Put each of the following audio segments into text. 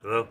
Hello?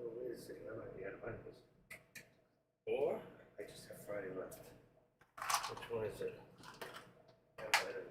Oh, wait a second, I might be out of items. Or I just have Friday left. Which one is it? Out of items.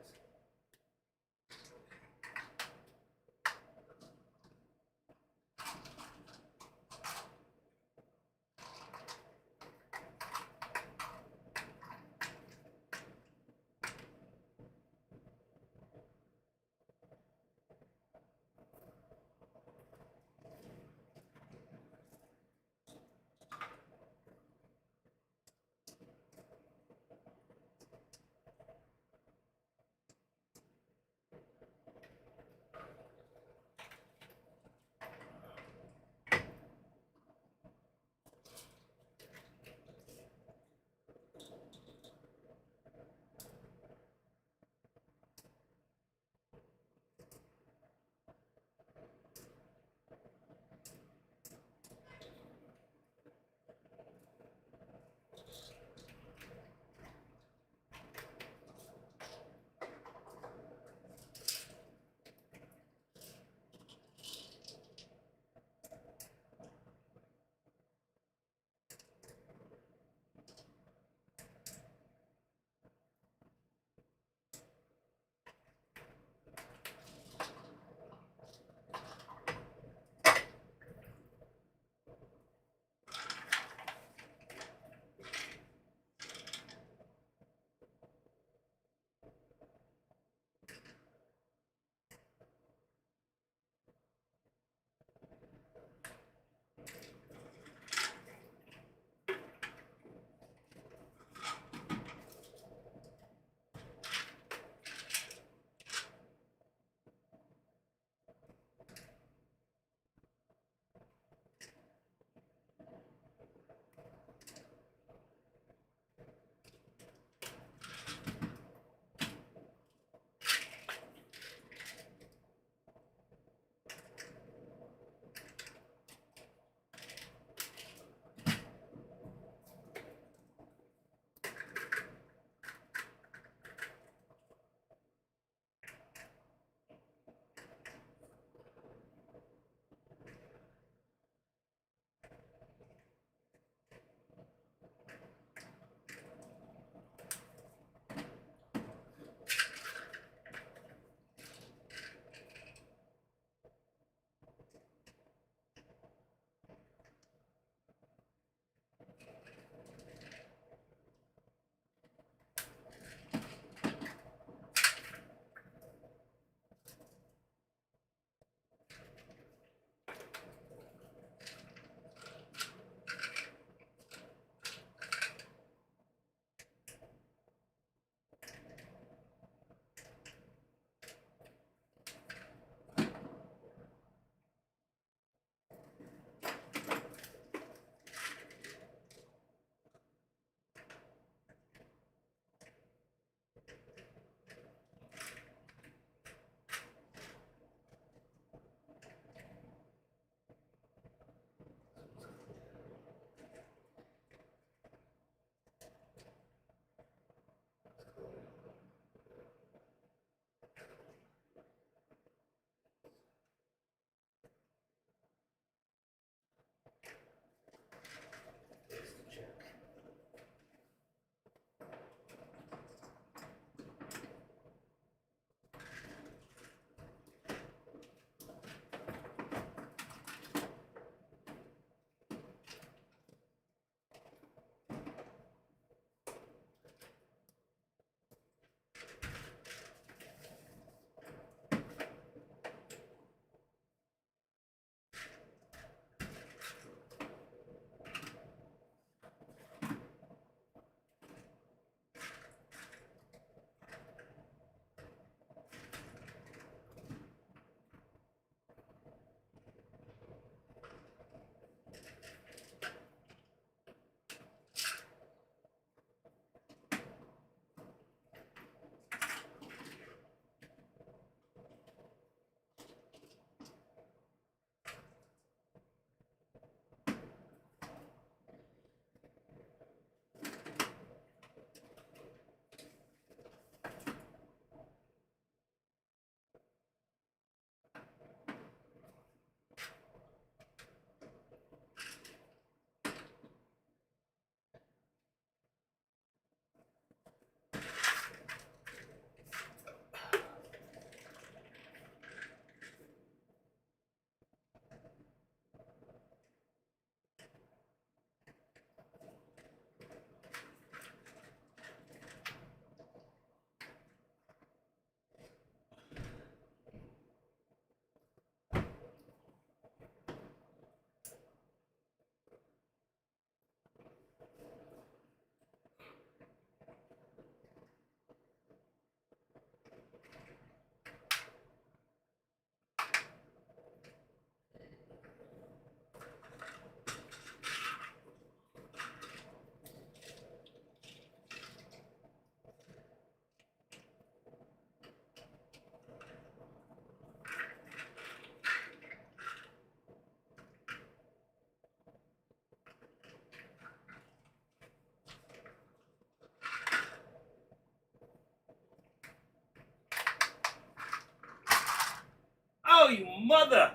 mother!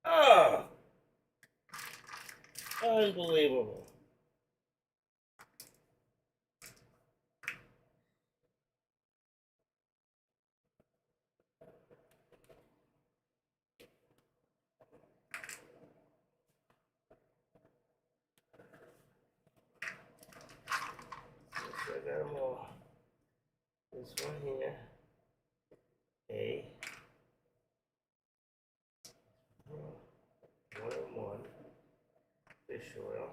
Oh, unbelievable. I got them all. This one here. A. 101. Fish oil.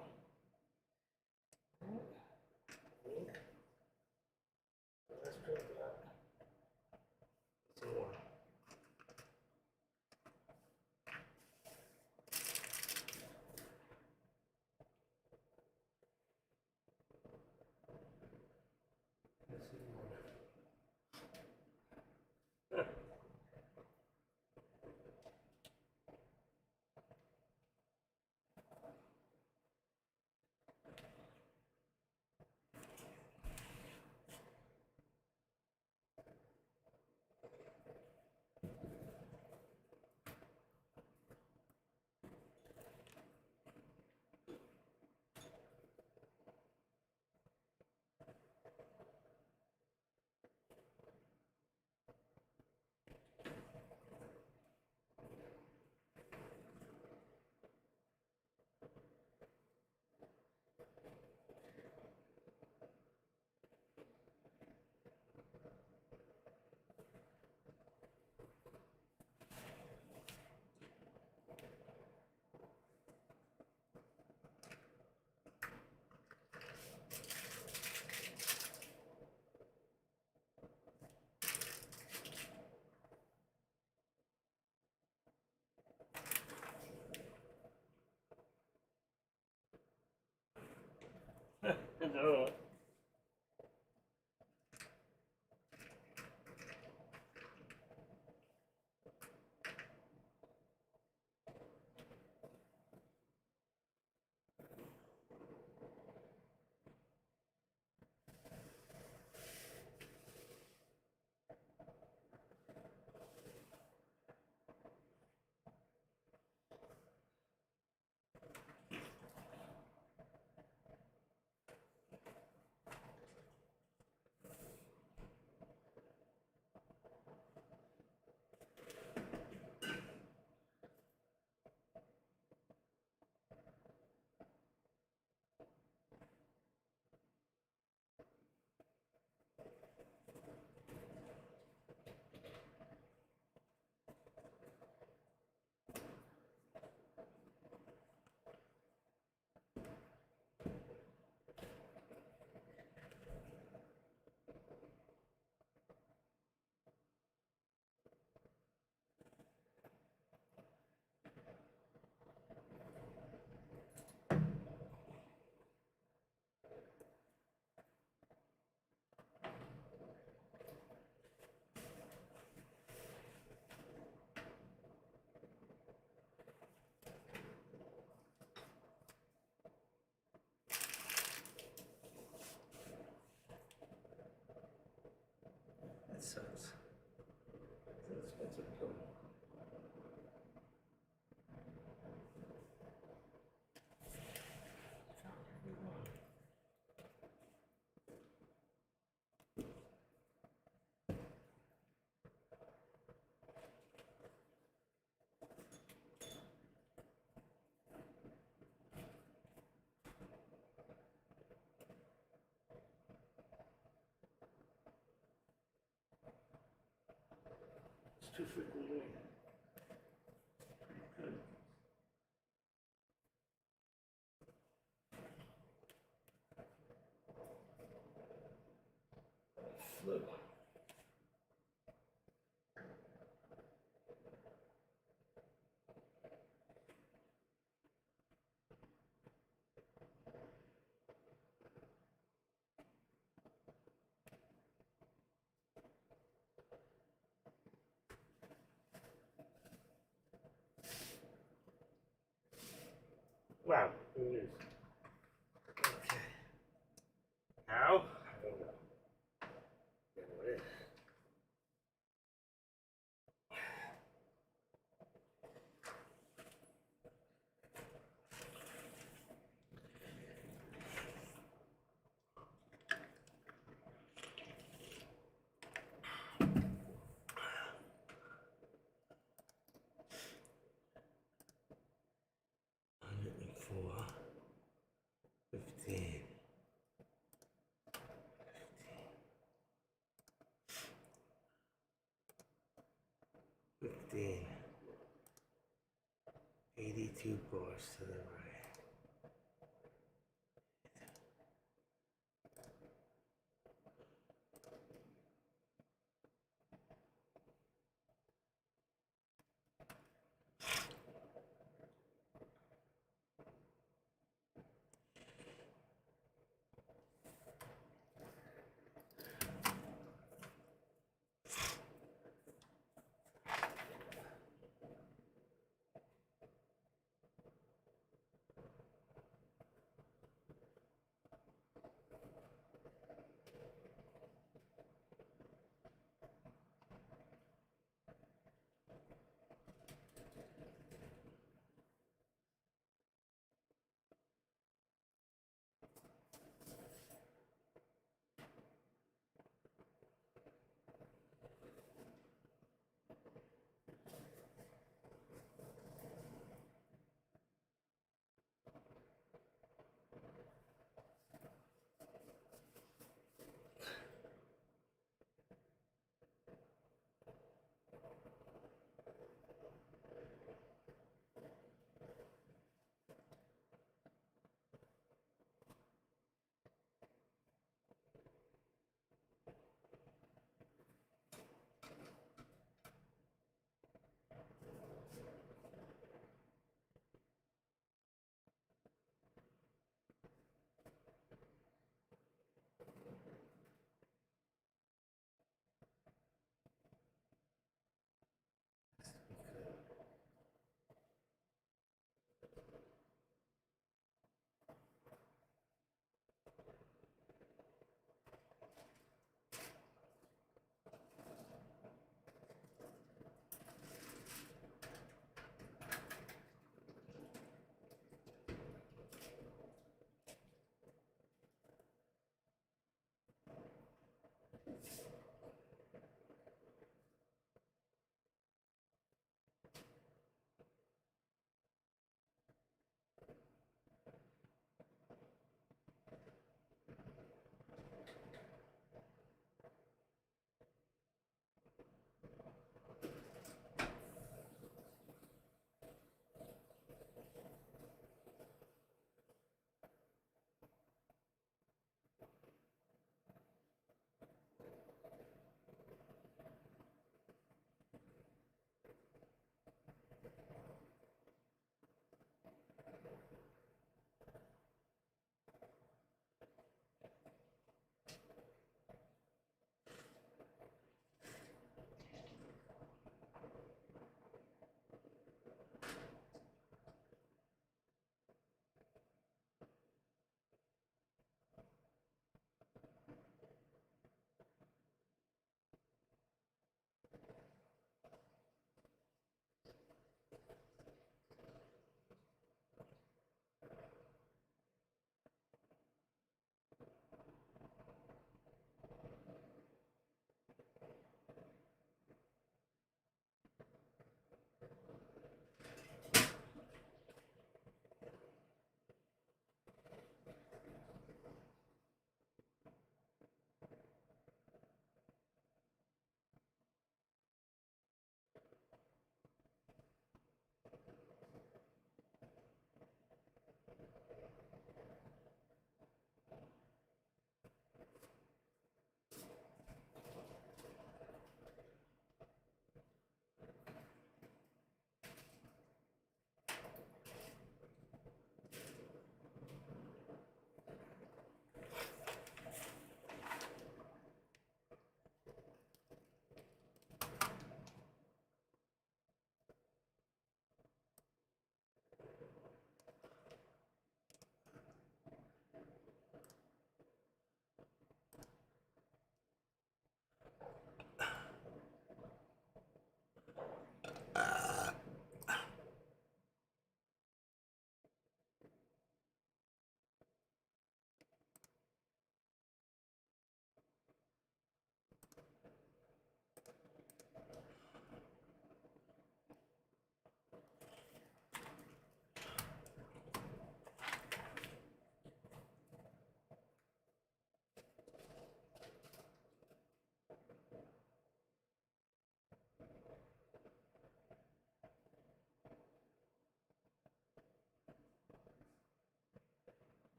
Let's drink that. Some more. No. That sucks. It's an expensive pill. It's too freaking late. Good. Flu. Wow, who is? Okay. How? I don't know. Yeah, what is? 82 bars to the right.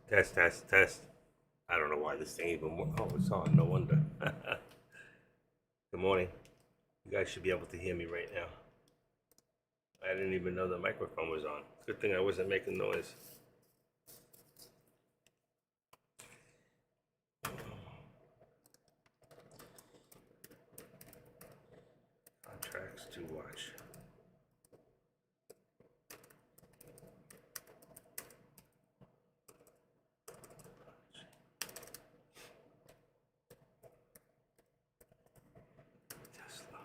Test, test, test. I don't know why this thing even. Oh, it's on. No wonder. Good morning. You guys should be able to hear me right now. I didn't even know the microphone was on. Good thing I wasn't making noise. Contracts to watch. Tesla.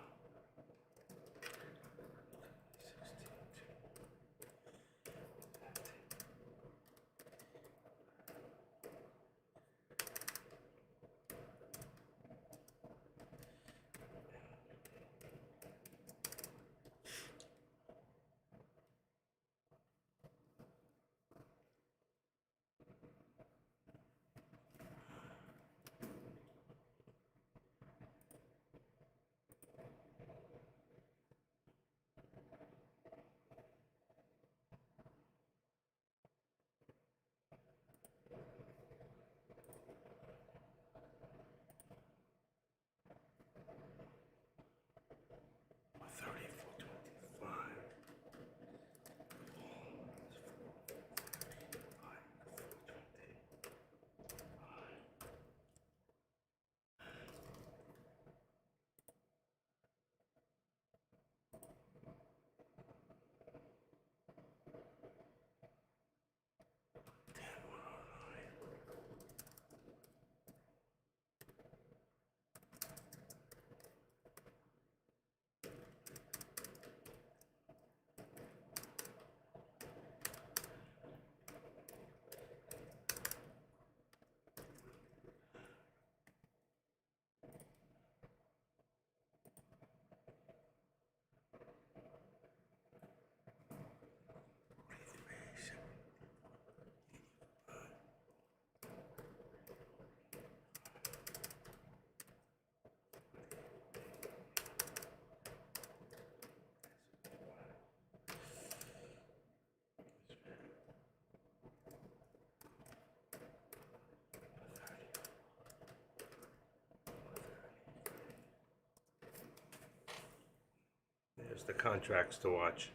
There's the contracts to watch.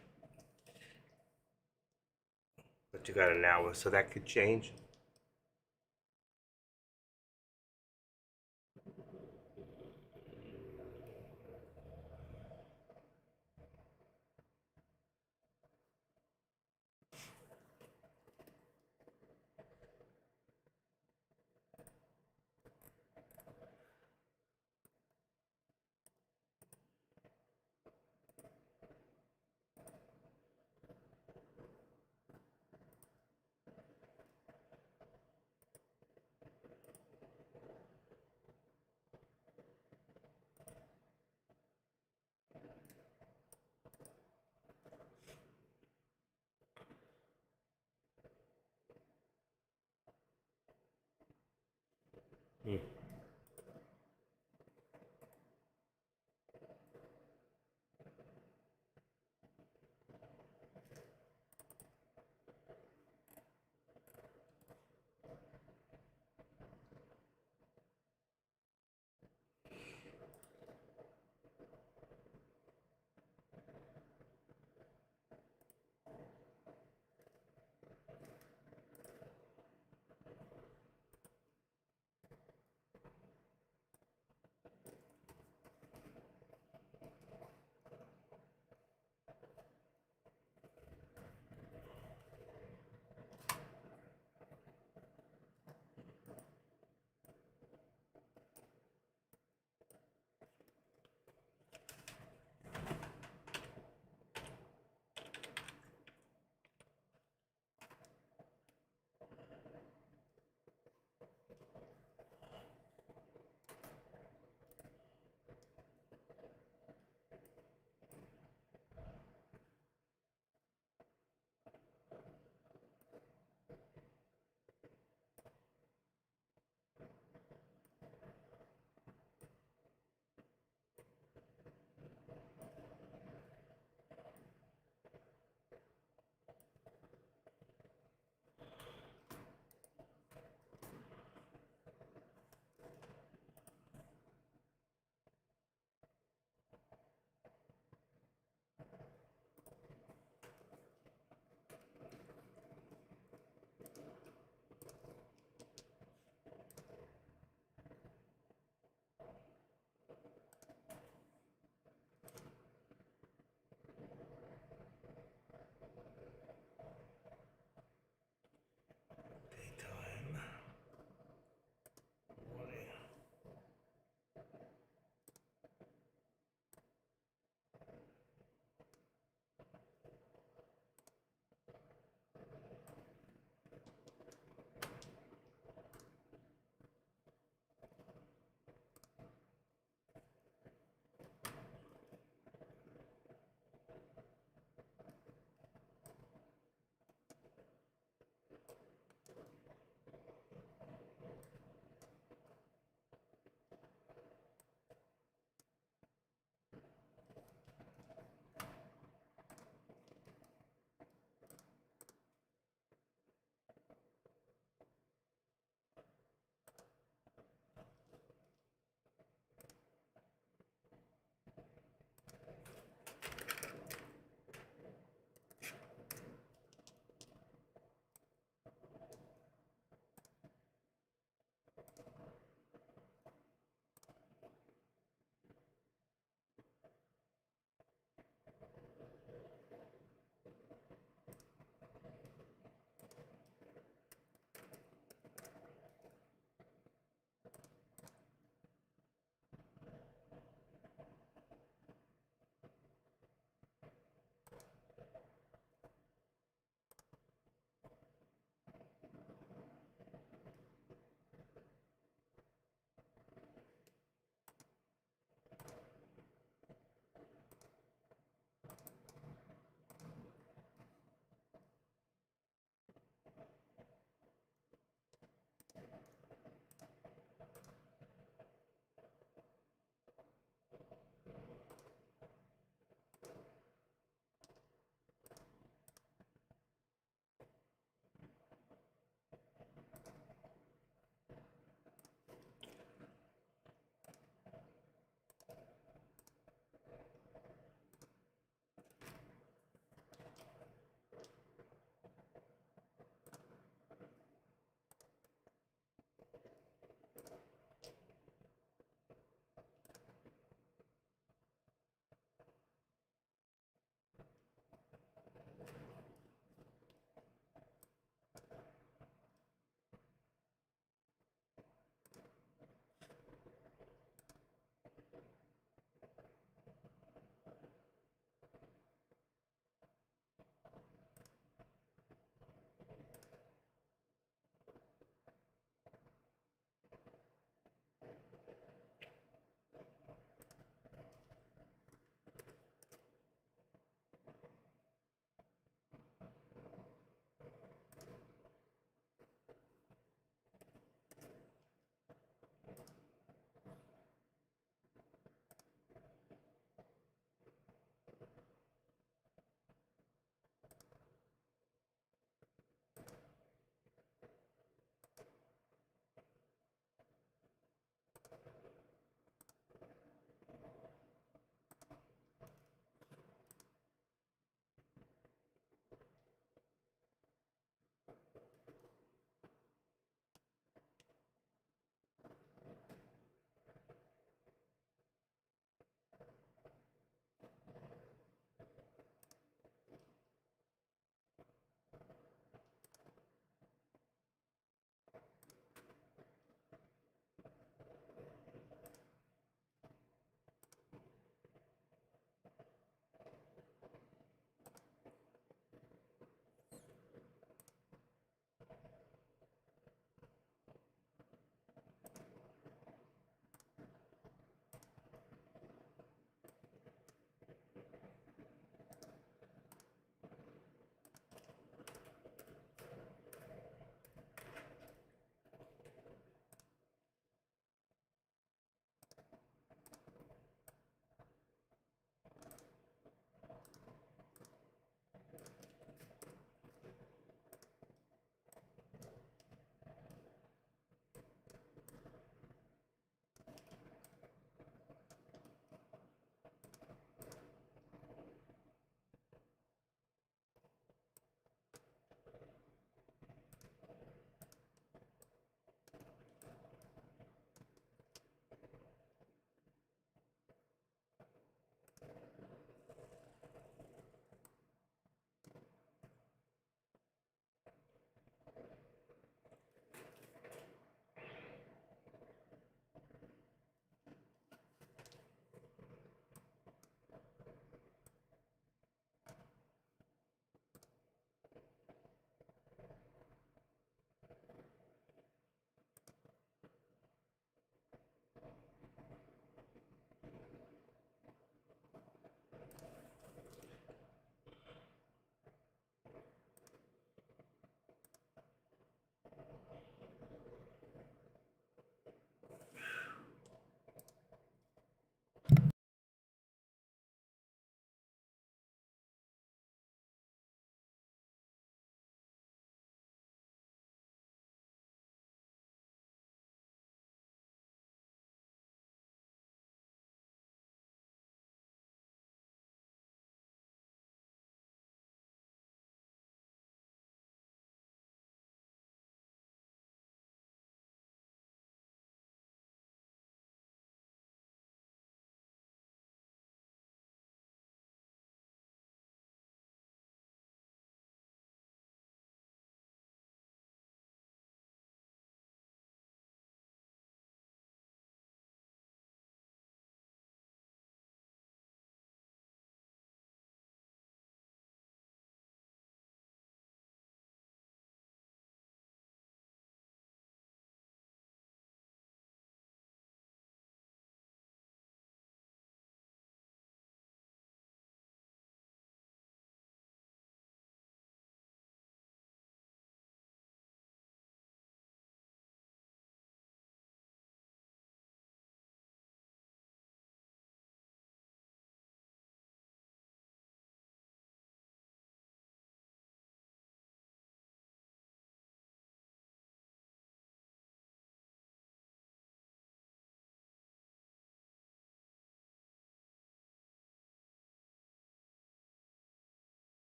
But you got an hour, so that could change. Hmm.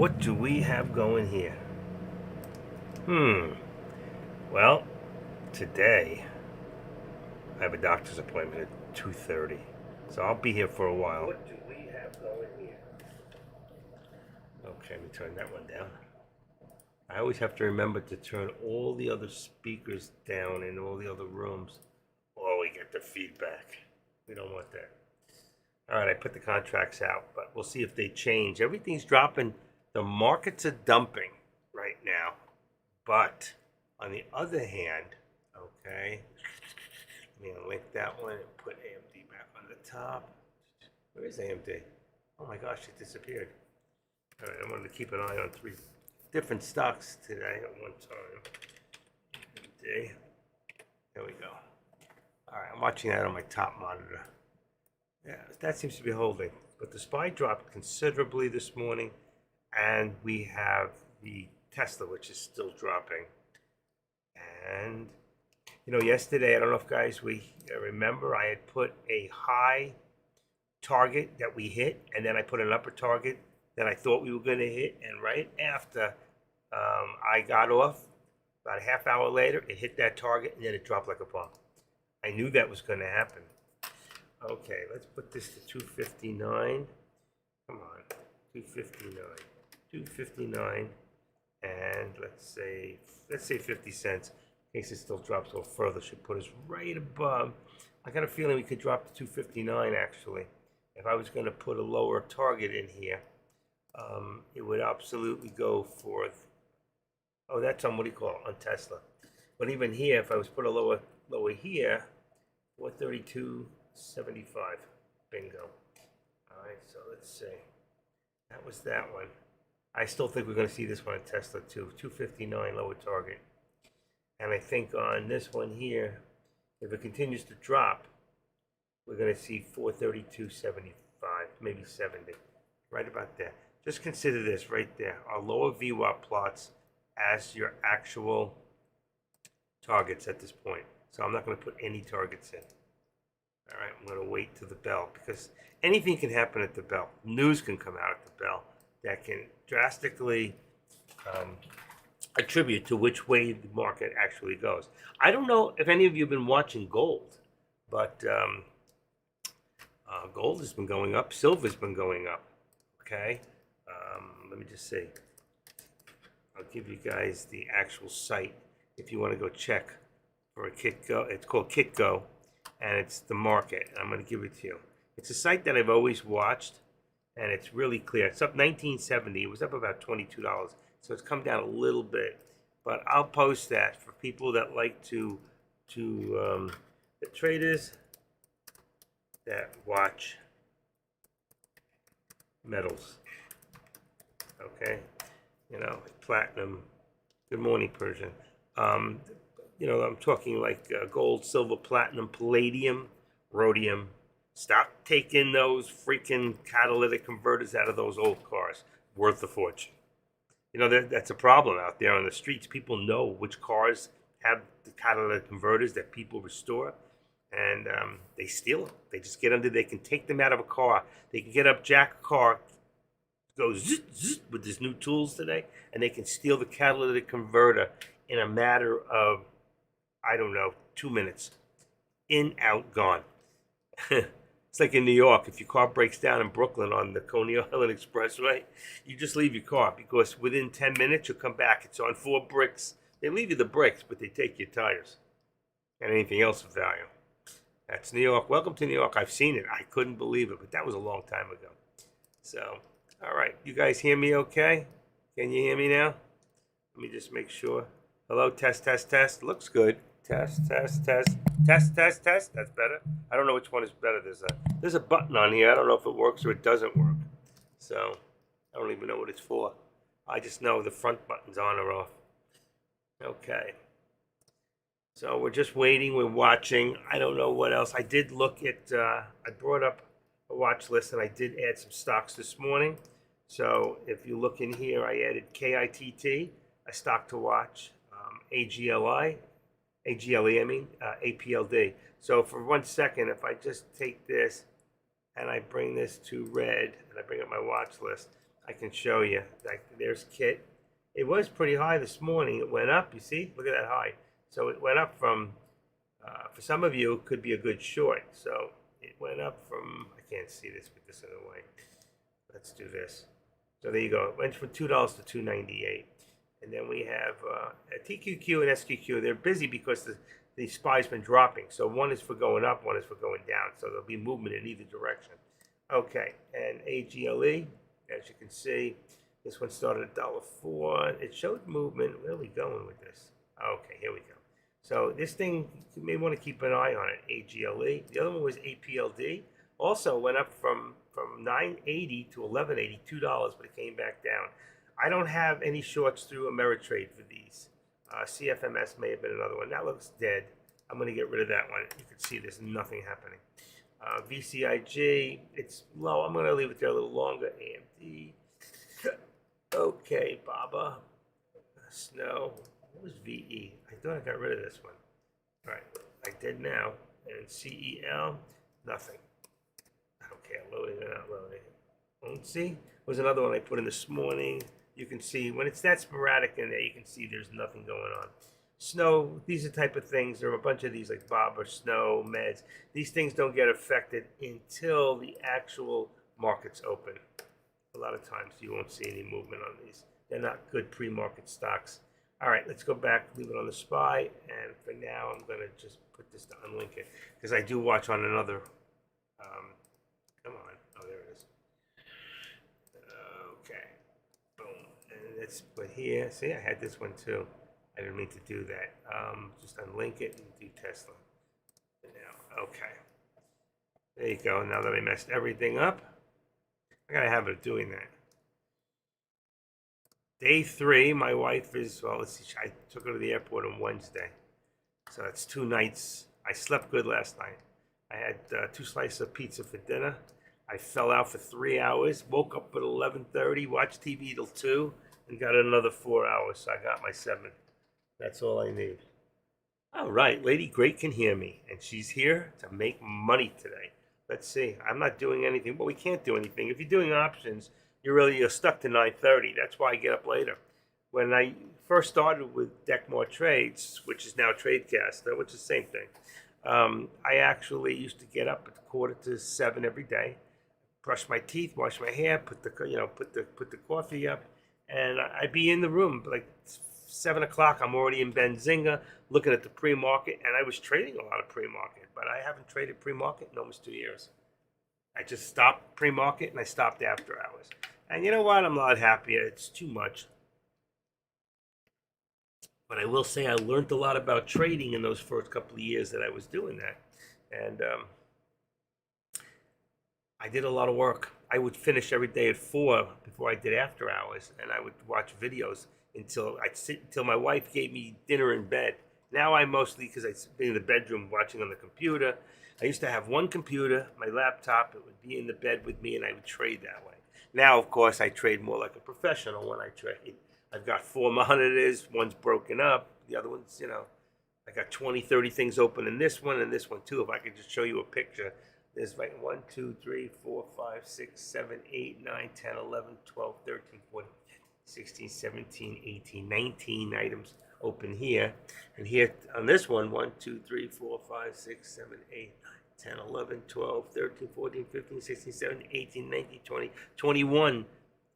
what do we have going here? Well, today I have a doctor's appointment at 2:30, so I'll be here for a while. What do we have going here? Okay, let me turn that one down. I always have to remember to turn all the other speakers down in all the other rooms. Oh, we get the feedback. We don't want that. All right, I put the contracts out, but we'll see if they change. Everything's dropping. The markets are dumping right now. But on the other hand, okay, I'm going to link that one and put AMD back on the top. Where is AMD? Oh my gosh, it disappeared. All right, I wanted to keep an eye on 3 different stocks today at one time. AMD. There we go. All right, I'm watching that on my top monitor. Yeah, that seems to be holding. But the SPY dropped considerably this morning, and we have the Tesla, which is still dropping. And, yesterday, I don't know if guys, we remember, I had put a high target that we hit, and then I put an upper target that I thought we were going to hit. And right after I got off, about a half hour later, it hit that target, and then it dropped like a bomb. I knew that was going to happen. Okay, let's put this to 259. Come on, 259. 259, and let's say 50 cents. In case it still drops a little further, should put us right above. I got a feeling we could drop to 259 actually. If I was going to put a lower target in here, it would absolutely go for. Oh, that's on what do you call it, on Tesla. But even here, if I was put a lower here, 432.75. Bingo. All right, so let's see. That was that one. I still think we're going to see this one at Tesla too. 259 lower target. And I think on this one here, if it continues to drop, we're going to see 432.75, maybe 70. Right about there. Just consider this right there. Our lower VWAP plots as your actual targets at this point. So I'm not going to put any targets in. All right, I'm going to wait to the bell because anything can happen at the bell. News can come out at the bell that can drastically attribute to which way the market actually goes. I don't know if any of you have been watching gold, but gold has been going up. Silver's been going up. Okay, let me just see. I'll give you guys the actual site if you want to go check for a Kitco. It's called Kitco, and it's the market. I'm going to give it to you. It's a site that I've always watched, and it's really clear. It's up 1970. It was up about $22, so it's come down a little bit. But I'll post that for people that like to the traders that watch metals. Okay, platinum. Good morning, Persian. I'm talking like gold, silver, platinum, palladium, rhodium. Stop taking those freaking catalytic converters out of those old cars. Worth a fortune. That's a problem out there on the streets. People know which cars have the catalytic converters that people restore, and they steal them. They just get under. They can take them out of a car. They can jack a car, go zzz, zzz, with these new tools today, and they can steal the catalytic converter in a matter of, 2 minutes. In, out, gone. It's like in New York, if your car breaks down in Brooklyn on the Coney Island Expressway, you just leave your car because within 10 minutes you'll come back. It's on 4 bricks. They leave you the bricks, but they take your tires and anything else of value. That's New York. Welcome to New York. I've seen it. I couldn't believe it, but that was a long time ago. So, all right. You guys hear me okay? Can you hear me now? Let me just make sure. Hello, test, test, test. Looks good. Test, test, test. Test, test, test. That's better. I don't know which one is better. There's a button on here. I don't know if it works or it doesn't work. So, I don't even know what it's for. I just know the front button's on or off. Okay. So we're just waiting. We're watching. I don't know what else. I did look at, I brought up a watch list and I did add some stocks this morning. So if you look in here, I added KITT, a stock to watch, AGLE, APLD. So for 1 second, if I just take this and I bring this to red and I bring up my watch list, I can show you. Like there's Kit. It was pretty high this morning. It went up. You see? Look at that high. So it went up from. For some of you, it could be a good short. So it went up from. I can't see this with this other way. Let's do this. So there you go. It went from $2 to $2.98. And then we have TQQ and SQQ. They're busy because the SPY's been dropping. So one is for going up, one is for going down. So there'll be movement in either direction. Okay, and AGLE, as you can see, this one started at $1.04. It showed movement. Where are we going with this? Okay, here we go. So this thing, you may want to keep an eye on it, AGLE. The other one was APLD. Also went up from $9.80 to $11.80, $2, but it came back down. I don't have any shorts through Ameritrade for these. CFMS may have been another one. That looks dead. I'm going to get rid of that one. You can see there's nothing happening. VCIG, it's low. I'm going to leave it there a little longer. AMD. Okay, Baba. Snow. What was VE? I thought I got rid of this one. All right, I did now. And CEL, nothing. I don't care, loading or not loading. Won't see. Was another one I put in this morning. You can see when it's that sporadic in there, you can see there's nothing going on. Snow, these are the type of things. There are a bunch of these like Bob or Snow, Meds. These things don't get affected until the actual markets open. A lot of times you won't see any movement on these. They're not good pre-market stocks. All right, let's go back, leave it on the SPY. And for now, I'm going to just put this to unlink it because I do watch on another. Come on. Oh, there it is. Okay. Boom. And let's put here. See, I had this one too. I didn't mean to do that. Just unlink it and do Tesla. Now, okay. There you go. Now that I messed everything up, I got a habit of doing that. Day 3, my wife is, well, let's see, I took her to the airport on Wednesday. So that's 2 nights. I slept good last night. I had 2 slices of pizza for dinner. I fell out for 3 hours, woke up at 11:30, watched TV till 2, and got another 4 hours. So I got my 7. That's all I need. All right, Lady Great can hear me, and she's here to make money today. Let's see. I'm not doing anything, but we can't do anything. If you're doing options, you're stuck to 9:30. That's why I get up later. When I first started with Deckmore Trades, which is now Tradecaster, which is the same thing, I actually used to get up at 6:45 every day, brush my teeth, wash my hair, put the coffee up, and I'd be in the room like 7 o'clock. I'm already in Benzinga looking at the pre-market, and I was trading a lot of pre-market, but I haven't traded pre-market in almost 2 years. I just stopped pre-market and I stopped after hours. And you know what? I'm not happy. It's too much. But I will say I learned a lot about trading in those first couple of years that I was doing that. And I did a lot of work. I would finish every day at 4 before I did after hours. And I would watch videos until my wife gave me dinner in bed. Now I mostly, because I'd be in the bedroom watching on the computer. I used to have one computer, my laptop. It would be in the bed with me, and I would trade that way. Now, of course, I trade more like a professional when I trade. I've got 4 monitors. One's broken up. The other one's, I got 20, 30 things open in this one and this one too. If I could just show you a picture. There's like 1, 2, 3, 4, 5, 6, 7, 8, 9, 10, 11, 12, 13, 14, 16, 17, 18, 19 items open here. And here on this one, 1, 2, 3, 4, 5, 6, 7, 8, 9, 10, 11, 12, 13, 14, 15, 16, 17, 18, 19, 20, 21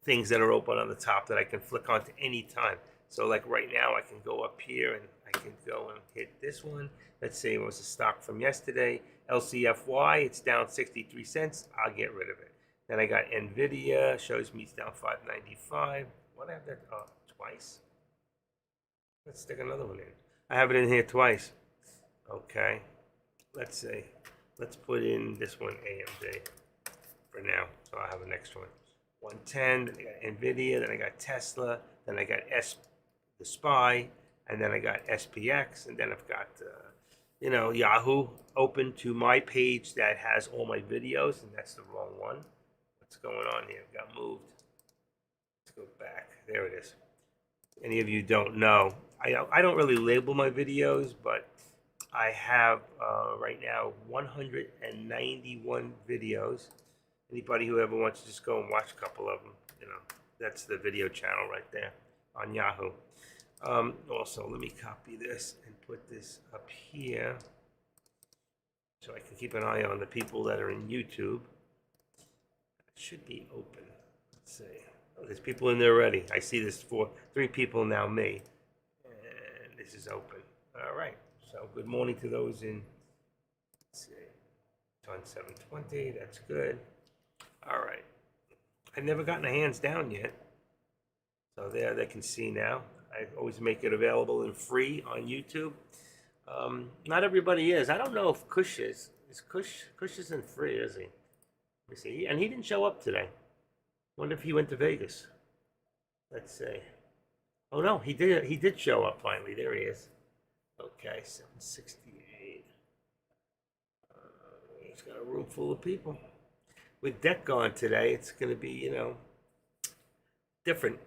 things that are open on the top that I can flick onto any time. So like right now, I can go up here and I can go and hit this one. Let's say it was a stock from yesterday. LCFY, it's down 63 cents. I'll get rid of it. Then I got NVIDIA, shows me it's down 5.95. What I have that? Oh, twice. Let's stick another one in. I have it in here twice. Okay. Let's see. Let's put in this one, AMD, for now. So I'll have an extra one. 110, then I got NVIDIA, then I got Tesla, then I got the SPY, and then I got SPX, and then I've got, Yahoo open to my page that has all my videos, and that's the wrong one. What's going on here? It got moved. Let's go back. There it is. Any of you don't know, I don't really label my videos, but I have right now 191 videos. Anybody who ever wants to just go and watch a couple of them, That's the video channel right there on Yahoo. Also, let me copy this and put this up here so I can keep an eye on the people that are in YouTube. It should be open. Let's see. Oh, there's people in there already. I see there's 3 people now, me. And this is open. All right. So good morning to those in, let's see, it's on 720. That's good. All right. I've never gotten a hands down yet. So there they can see now. I always make it available and free on YouTube. Not everybody is. I don't know if Kush is. Kush isn't free, is he? Let me see. And he didn't show up today. Wonder if he went to Vegas. Let's see. Oh no, he did. He did show up finally. There he is. Okay, 768. He's got a room full of people. With Deck gone today, it's going to be, you know, different.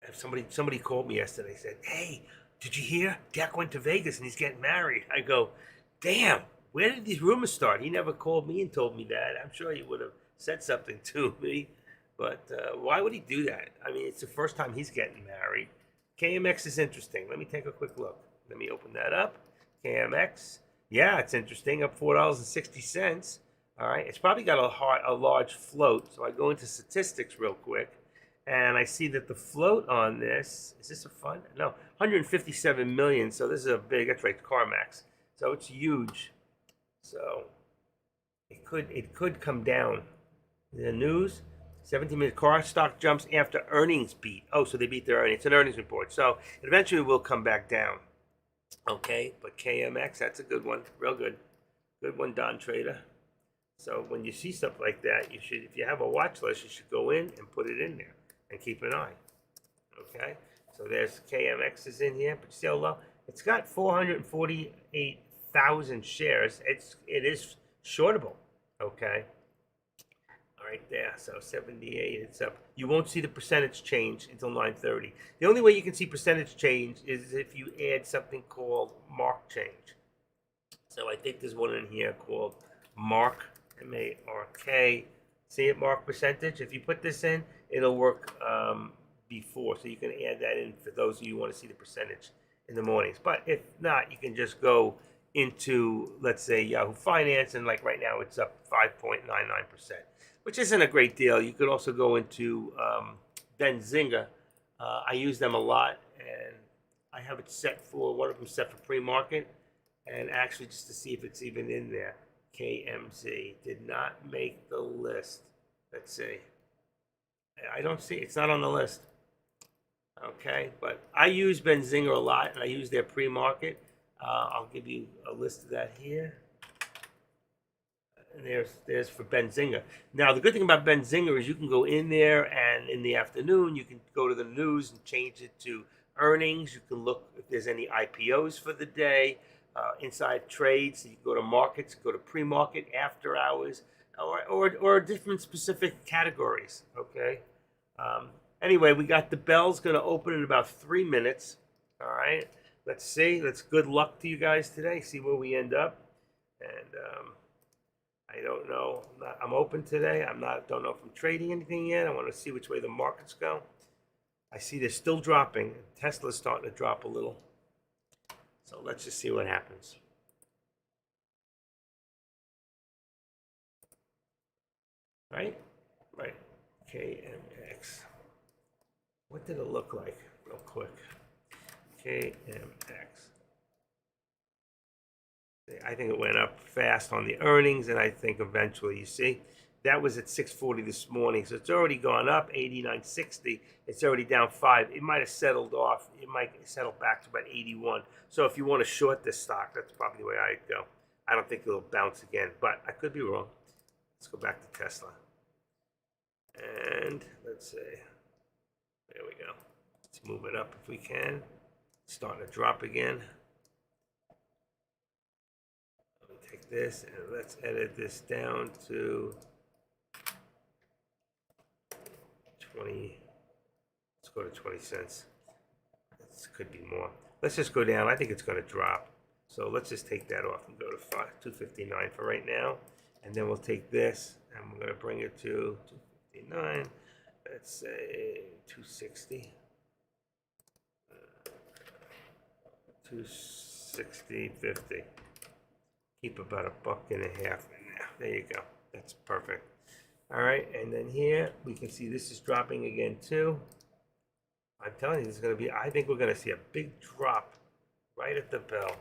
If somebody called me yesterday, said, "Hey, did you hear? Deck went to Vegas and he's getting married." I go, "Damn, where did these rumors start?" He never called me and told me that. I'm sure he would have said something to me, but why would he do that? I mean, it's the first time he's getting married. KMX is interesting. Let me take a quick look. Let me open that up. KMX, yeah, it's interesting. Up $4.60. All right, it's probably got a large float. So I go into statistics real quick. And I see that the float on this, is this a fund? No, 157 million. So this is a big, that's right, CarMax. So it's huge. So it could come down. The news, 17-minute car stock jumps after earnings beat. Oh, so they beat their earnings. It's an earnings report. So it eventually will come back down. Okay, but KMX, that's a good one. Real good. Good one, Don Trader. So when you see stuff like that, you should, if you have a watch list, you should go in and put it in there. And keep an eye. Okay, so there's KMX is in here, but still low. It's got 448,000 shares. It is shortable. Okay, all right there. So 78. It's up. You won't see the percentage change until 9:30. The only way you can see percentage change is if you add something called mark change. So I think there's one in here called mark, M-A-R-K. See it, mark percentage. If you put this in, it'll work before. So you can add that in for those of you who want to see the percentage in the mornings. But if not, you can just go into, let's say, Yahoo Finance. And like right now, it's up 5.99%, which isn't a great deal. You could also go into Benzinga. I use them a lot. And I have it set for, one of them set for pre-market. And actually, just to see if it's even in there. KMZ did not make the list. Let's see. I don't see, it's not on the list. Okay, but I use Benzinga a lot, and I use their pre-market. I'll give you a list of that here. And there's for Benzinga. Now, the good thing about Benzinga is you can go in there, and in the afternoon, you can go to the news and change it to earnings. You can look if there's any IPOs for the day. Inside trades, so you go to markets, go to pre-market, after hours, or different specific categories. Okay. Anyway, we got the bell's going to open in about 3 minutes. All right. Let's see. Let's good luck to you guys today. See where we end up. And I don't know. I'm open today. Don't know if I'm trading anything yet. I want to see which way the markets go. I see they're still dropping. Tesla's starting to drop a little. So let's just see what happens. Right? Right. KMX. What did it look like? Real quick. KMX. I think it went up fast on the earnings, and I think eventually, you see, that was at 640 this morning. So it's already gone up 89.60. It's already down 5. It might have settled off. It might settle back to about 81. So if you want to short this stock, that's probably the way I'd go. I don't think it'll bounce again, but I could be wrong. Let's go back to Tesla. And let's see. There we go. Let's move it up if we can. It's starting to drop again. Let me take this and let's edit this down to 20. Let's go to 20 cents. This could be more. Let's just go down. I think it's going to drop. So let's just take that off and go to 259 for right now. And then we'll take this and we're going to bring it to 259. Let's say 260. 260.50. Keep about $1.50 in there. There you go. That's perfect. All right, and then here we can see this is dropping again too. I'm telling you, this is going to be, I think we're going to see a big drop right at the bell.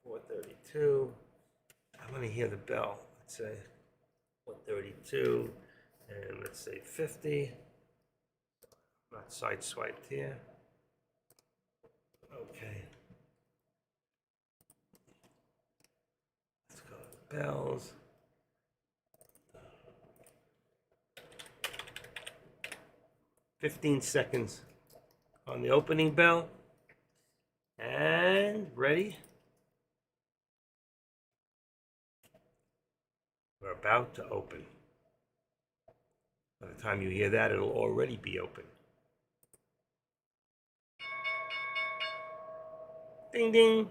432. I'm going to hear the bell. Let's say 432, and let's say 50. Not side swiped here. Okay. Let's go to the bells. $15 on the opening bell. And ready? We're about to open. By the time you hear that, it'll already be open. Ding, ding.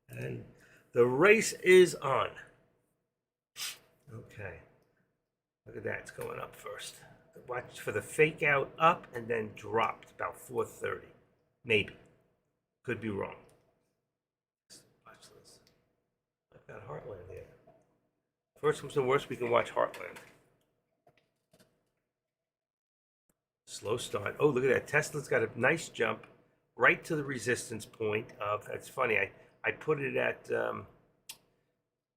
And the race is on. Okay. Look at that. It's going up first. Watch for the fake out up and then dropped about 4:30. Maybe. Could be wrong. Watch this. I've got Heartland here. First comes to worst, we can watch Heartland. Slow start. Oh, look at that. Tesla's got a nice jump right to the resistance point of, that's funny, I put it at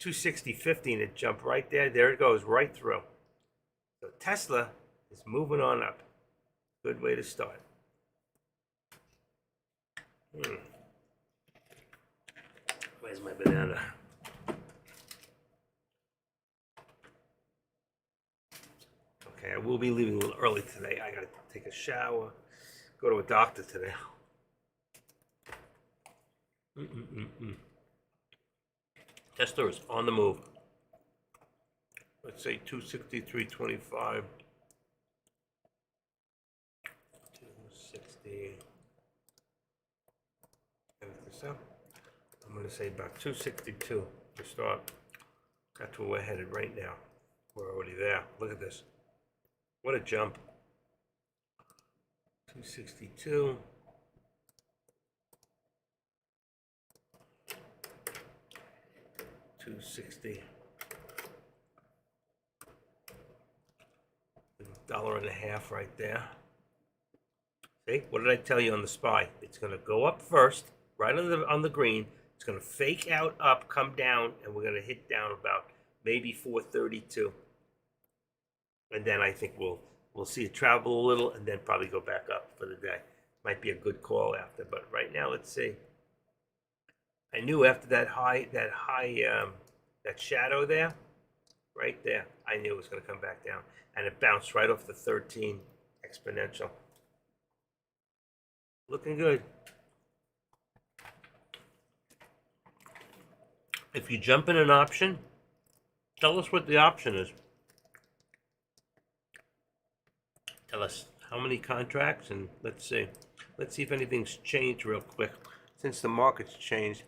260.50 and it jumped right there. There it goes, right through. So Tesla is moving on up. Good way to start. Where's my banana? Okay, I will be leaving a little early today. I gotta take a shower, go to a doctor today. Tesla is on the move. Let's say 263.25. 260. This up. I'm going to say about 262 to start. That's where we're headed right now. We're already there. Look at this. What a jump. 262. 260. $1.50 right there. See, what did I tell you on the SPY? It's going to go up first, right on the green. It's going to fake out up, come down, and we're going to hit down about maybe 432. And then I think we'll see it travel a little, and then probably go back up for the day. Might be a good call after, but right now, let's see. I knew after that shadow there, right there, I knew it was going to come back down, and it bounced right off the 13 exponential. Looking good. If you jump in an option, tell us what the option is. Tell us how many contracts, and let's see if anything's changed real quick since the market's changed.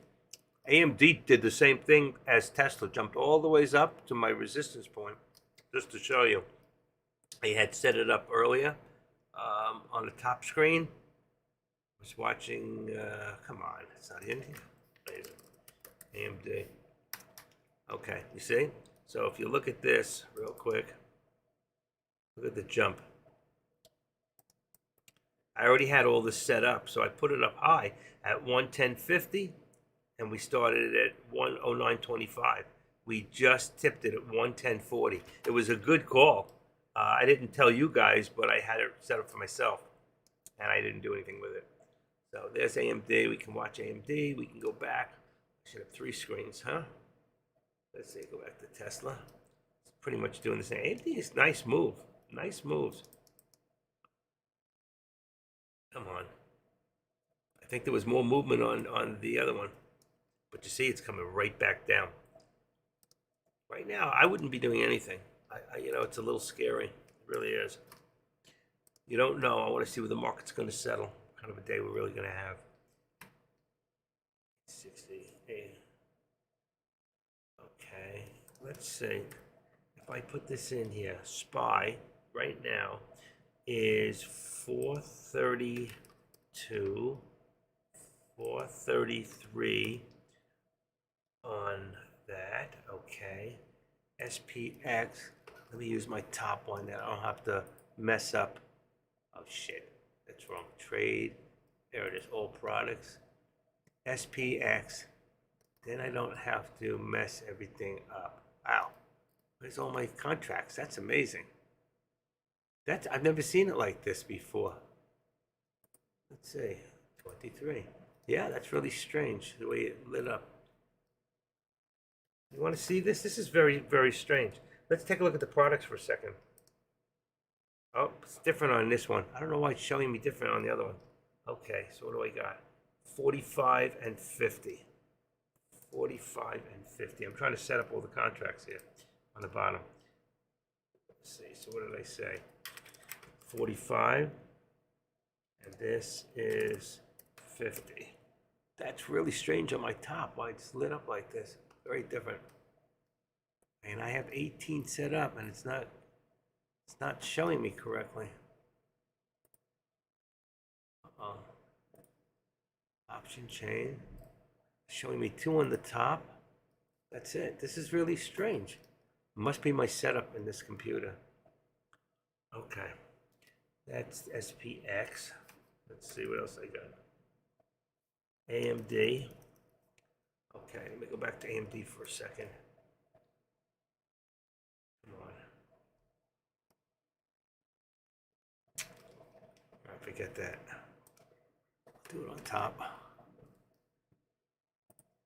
AMD did the same thing as Tesla, jumped all the ways up to my resistance point, just to show you. They had set it up earlier on the top screen. I was watching, come on, it's not in here. AMD. Okay, you see? So if you look at this real quick, look at the jump. I already had all this set up, so I put it up high at 110.50, and we started at 109.25. We just tipped it at 110.40. It was a good call. I didn't tell you guys, but I had it set up for myself, and I didn't do anything with it. So there's AMD. We can watch AMD. We can go back. I should have 3 screens, huh? Let's see, go back to Tesla. It's pretty much doing the same. AMD is nice move. Nice moves. Come on. I think there was more movement on the other one. But you see, it's coming right back down. Right now, I wouldn't be doing anything. It's a little scary. It really is. You don't know. I want to see where the market's going to settle. What kind of a day we're really going to have. 68. Okay. Let's see. If I put this in here, SPY, right now is 432, 433 on that. Okay. SPX. Let me use my top one that I don't have to mess up. Oh shit, that's wrong. Trade. There it is. All products. SPX. Then I don't have to mess everything up. Wow. There's all my contracts. That's amazing. I've never seen it like this before. Let's see. 23. Yeah, that's really strange the way it lit up. You want to see this? This is very, very strange. Let's take a look at the products for a second. Oh, it's different on this one. I don't know why it's showing me different on the other one. Okay, so what do I got? 45 and 50. 45 and 50. I'm trying to set up all the contracts here on the bottom. Let's see, so what did I say? 45, and this is 50. That's really strange on my top, why it's lit up like this. Very different. And I have 18 set up, and it's not showing me correctly. Option chain. Showing me 2 on the top. That's it. This is really strange. It must be my setup in this computer. Okay. That's SPX. Let's see what else I got. AMD. Okay, let me go back to AMD for a second. Come on. I forget that. Do it on top.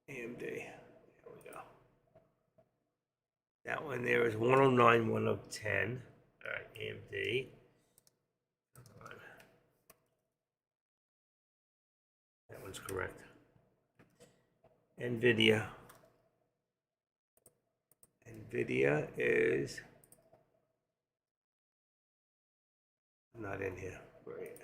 AMD. There we go. That one there is 109, 110. All right, AMD. Come on. That one's correct. NVIDIA. NVIDIA is not in here. Right.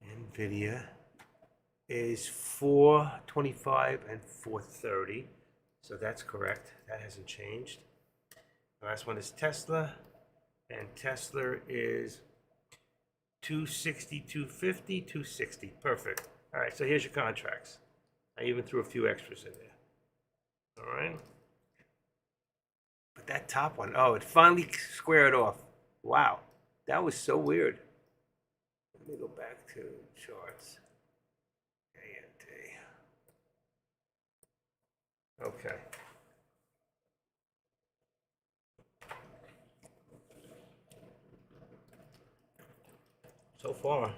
NVIDIA is 425 and 430. So that's correct. That hasn't changed. The last one is Tesla. And Tesla is 260, 250, 260. Perfect. All right, so here's your contracts. I even threw a few extras in there. All right. But that top one, oh, it finally squared off. Wow, that was so weird. Let me go back to charts. ANT. Okay. So far,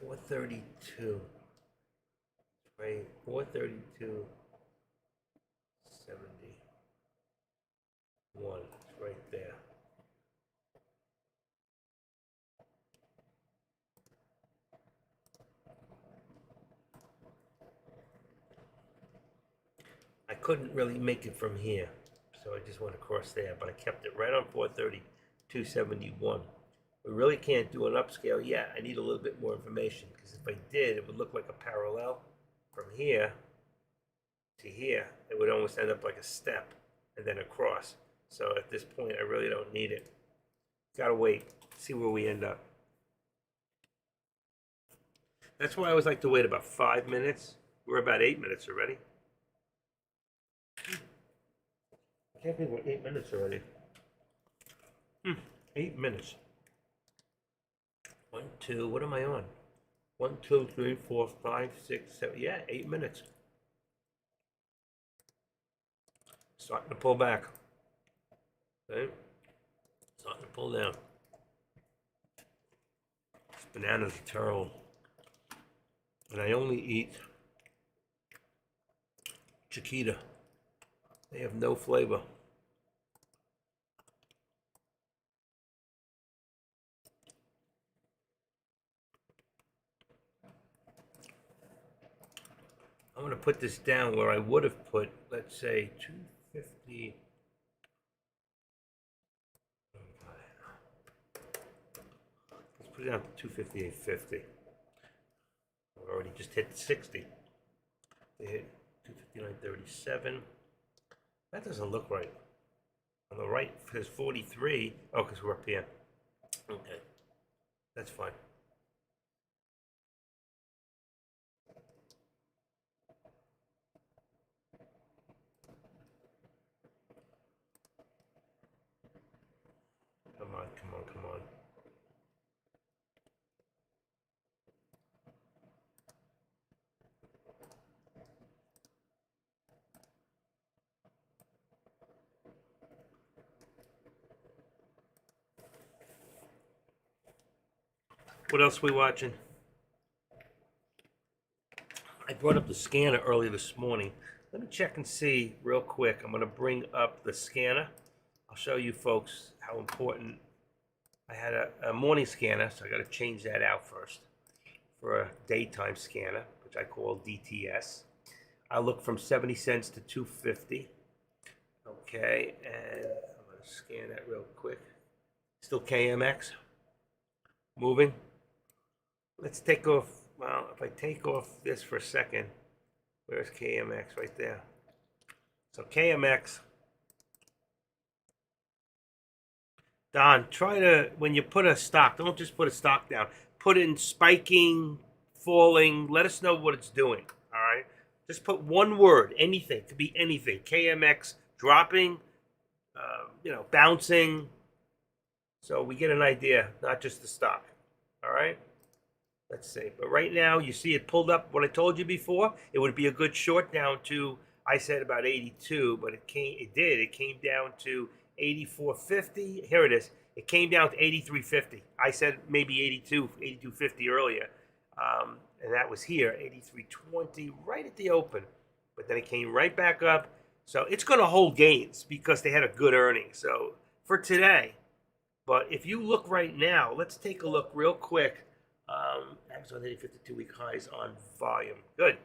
$432. Right, 432. 71. It's right there. I couldn't really make it from here, so I just went across there, but I kept it right on 432.71. We really can't do an upscale yet. I need a little bit more information, because if I did, it would look like a parallel from here to here. It would almost end up like a step and then across. So at this point, I really don't need it. Gotta wait, see where we end up. That's why I always like to wait about 5 minutes. We're about 8 minutes already. I can't believe we're 8 minutes already. 8 minutes. 1, 2, what am I on? 1, 2, 3, 4, 5, 6, 7. Yeah, 8 minutes. Starting to pull back. Okay? Starting to pull down. These bananas are terrible. And I only eat Chiquita. They have no flavor. I'm going to put this down where I would have put, let's say, 250. put it down to 258.50. We already just hit 60. They hit 259.37. That doesn't look right. On the right, it says 43. Oh, because we're up here. Okay. That's fine. Come on, come on, come on. What else are we watching? I brought up the scanner early this morning. Let me check and see real quick. I'm going to bring up the scanner. I'll show you folks how important. I had a morning scanner, so I got to change that out first for a daytime scanner, which I call DTS. I look from 70 cents to 250. Okay, and I'm going to scan that real quick. Still KMX. Moving. Let's take off, well, if I take off this for a second, where's KMX? Right there. So KMX. Don, try to, when you put a stock, don't just put a stock down. Put in spiking, falling. Let us know what it's doing, all right? Just put one word, anything. It could be anything. KMX dropping, bouncing. So we get an idea, not just the stock, all right? Let's see. But right now, you see it pulled up. What I told you before, it would be a good short down to, I said about 82, but it came down to 84.50. Here it is. It came down to 83.50. I said maybe 82.50 earlier. And that was here, 83.20, right at the open. But then it came right back up. So it's going to hold gains because they had a good earning. So for today, but if you look right now, let's take a look real quick. Amazon 52-week highs on volume. Good.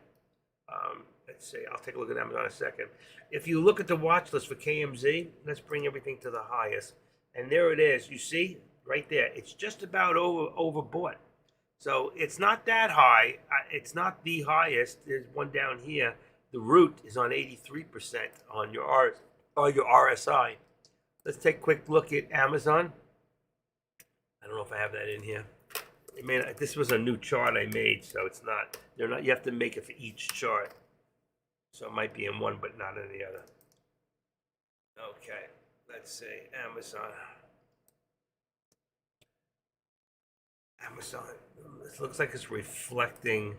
Let's see. I'll take a look at Amazon in a second. If you look at the watch list for KMZ, let's bring everything to the highest. And there it is. You see right there. It's just about overbought. So it's not that high. It's not the highest. There's one down here. The root is on 83% on your RSI. Let's take a quick look at Amazon. I don't know if I have that in here. This was a new chart I made, so it's not. They're not. You have to make it for each chart. So it might be in one, but not in the other. Okay, let's see. Amazon. This looks like it's reflecting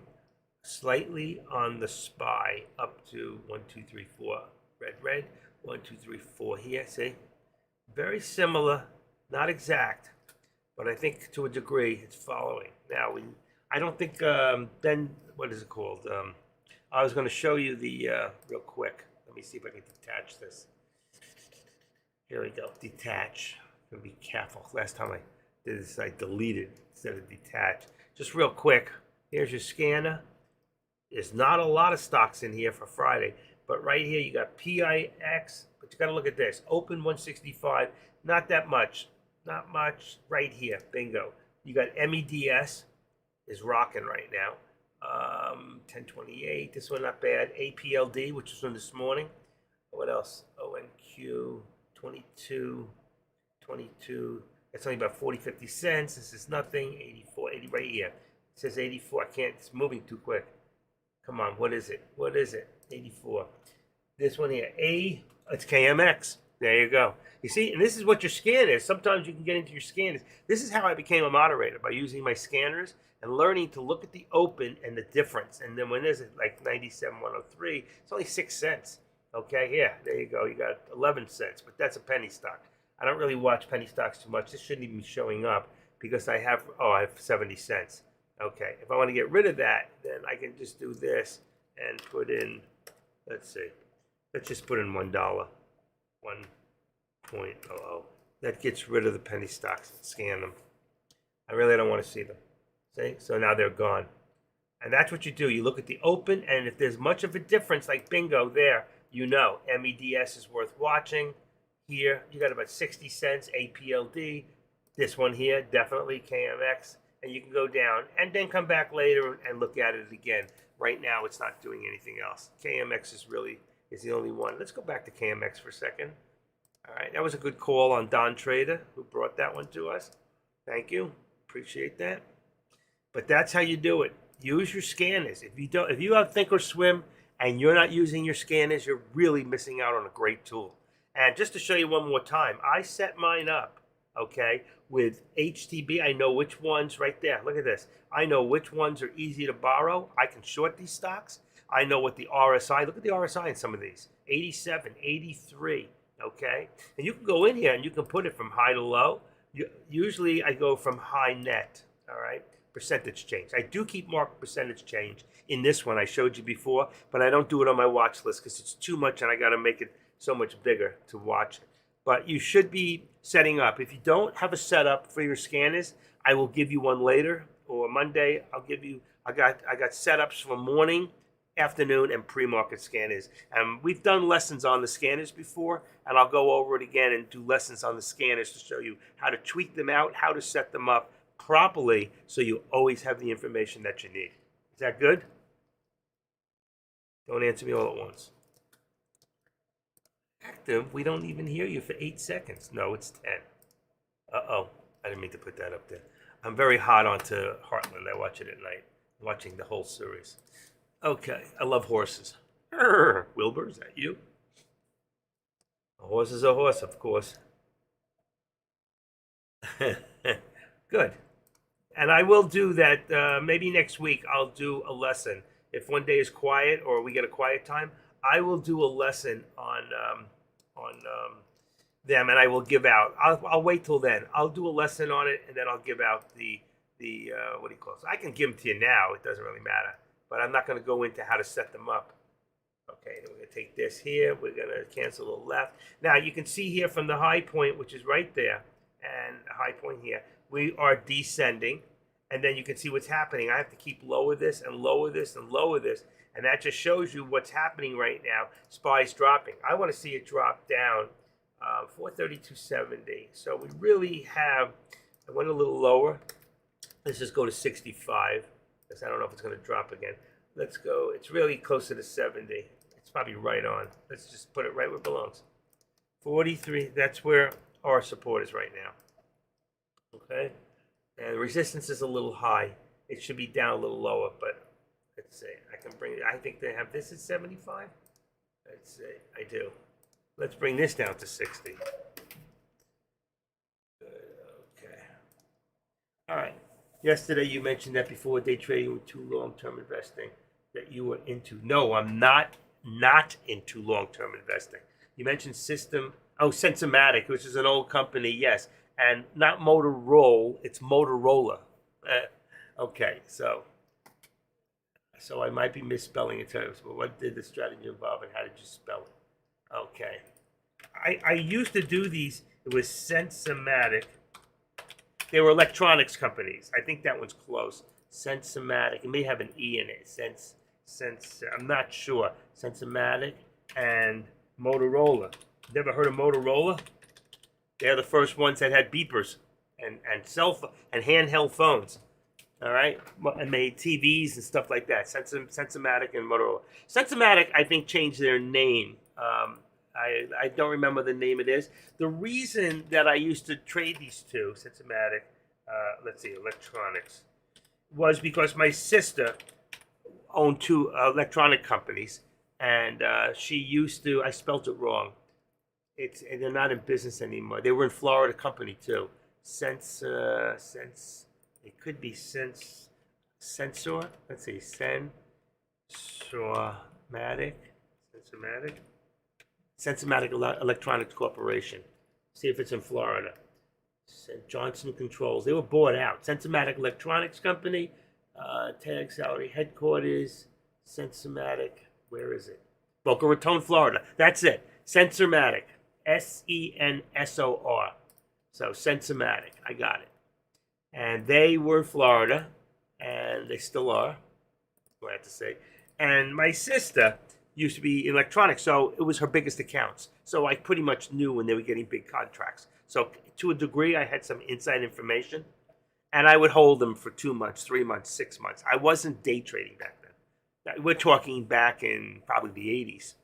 slightly on the SPY up to 1, 2, 3, 4. Red. 1, 2, 3, 4 here. See, very similar, not exact, but I think to a degree it's following. Now I don't think Ben. What is it called? I was going to show you the real quick. Let me see if I can detach this. Here we go. Detach. I'm going to be careful. Last time I did this, I deleted instead of detach. Just real quick. Here's your scanner. There's not a lot of stocks in here for Friday, but right here you got PIX. But you got to look at this. Open 165. Not that much. Not much. Right here. Bingo. You got MEDS is rocking right now. 1028. This one not bad. APLD, which was from this morning. What else? ONQ 22. It's only about 40-50 cents. This is nothing. 84, 80 right here. It says 84. I can't. It's moving too quick. Come on. What is it? 84. This one here. It's KMX. There you go. You see, and this is what your scan is. Sometimes you can get into your scanners. This is how I became a moderator, by using my scanners and learning to look at the open and the difference. And then when there's like 97.103, it's only 6 cents. Okay, here, there you go. You got 11 cents, but that's a penny stock. I don't really watch penny stocks too much. This shouldn't even be showing up because I have 70 cents. Okay, if I want to get rid of that, then I can just do this and put in, let's see, let's just put in $1. 1.00. That gets rid of the penny stocks and scan them. I really don't want to see them. See? So now they're gone. And that's what you do. You look at the open, and if there's much of a difference, like bingo there, you know MEDS is worth watching. Here, you got about 60 cents, APLD. This one here, definitely KMX. and you can go down and then come back later and look at it again. Right now, it's not doing anything else. KMX is the only one. Let's go back to KMX for a second. All right, that was a good call on Don Trader, who brought that one to us. Thank you, appreciate that. But that's how you do it. Use your scanners. If you have Thinkorswim and you're not using your scanners, you're really missing out on a great tool. And just to show you one more time, I set mine up, okay, with HTB. I know which ones right there. Look at this. I know which ones are easy to borrow. I can short these stocks. I know what the RSI, look at the RSI in some of these, 87, 83, okay? And you can go in here and you can put it from high to low. Usually I go from high net, all right? Percentage change. I do keep marked percentage change in this one I showed you before, but I don't do it on my watch list because it's too much and I got to make it so much bigger to watch it. But you should be setting up. If you don't have a setup for your scanners, I will give you one later, or Monday I'll give you, I got setups for morning, afternoon, and pre-market scanners. And we've done lessons on the scanners before, and I'll go over it again and do lessons on the scanners to show you how to tweak them out, how to set them up properly so you always have the information that you need. Is that good? Don't answer me all at once. Active, we don't even hear you for 8 seconds. No, it's 10. Uh-oh, I didn't mean to put that up there. I'm very hot onto Heartland. I watch it at night, watching the whole series. Okay, I love horses. Wilbur, is that you? A horse is a horse, of course. Good. And I will do that maybe next week. I'll do a lesson. If one day is quiet or we get a quiet time, I will do a lesson on them, and I will give out. I'll wait till then. I'll do a lesson on it, and then I'll give out the what do you call it? I can give them to you now. It doesn't really matter. But I'm not going to go into how to set them up. Okay, we're going to take this here. We're going to cancel the left. Now, you can see here from the high point, which is right there, and the high point here, we are descending. And then you can see what's happening. I have to keep lower this and lower this and lower this. And that just shows you what's happening right now. SPY's dropping. I want to see it drop down 432.70. So we really have, I went a little lower. Let's just go to 65. Because I don't know if it's going to drop again. Let's go. It's really closer to 70. It's probably right on. Let's just put it right where it belongs. 43. That's where our support is right now. Okay. And resistance is a little high. It should be down a little lower, but let's see. I can bring it. I think they have this at 75. Let's see. I do. Let's bring this down to 60. Good. Okay. All right. Yesterday you mentioned that before day trading with too long-term investing that you were into. No, I'm not into long-term investing. You mentioned Sensomatic, which is an old company, yes. And not Motorola, it's Motorola. Okay, so I might be misspelling it, but what did the strategy involve and how did you spell it? Okay. I used to do these. It was Sensomatic. They were electronics companies. I think that one's close. Sensomatic. It may have an E in it. I'm not sure. Sensomatic and Motorola. Never heard of Motorola? They're the first ones that had beepers and cell phone and handheld phones. All right, and made TVs and stuff like that. Sensomatic and Motorola. Sensomatic, I think, changed their name. I don't remember the name it is. The reason that I used to trade these two, Sensomatic, let's see, electronics, was because my sister owned two electronic companies, and she used to. I spelt it wrong. They're not in business anymore. They were in Florida company too. It could be Sensor. Let's see, Sensomatic Electronics Corporation. See if it's in Florida. Johnson Controls. They were bought out. Sensomatic Electronics Company, Tag Salary Headquarters, Sensomatic. Where is it? Boca Raton, Florida. That's it. Sensomatic. Sensor. So Sensomatic. I got it. And they were in Florida, and they still are, glad to say. And my sister used to be in electronics, so it was her biggest accounts. So I pretty much knew when they were getting big contracts. So to a degree, I had some inside information. and I would hold them for 2 months, 3 months, 6 months. I wasn't day trading back then. We're talking back in probably the 80s.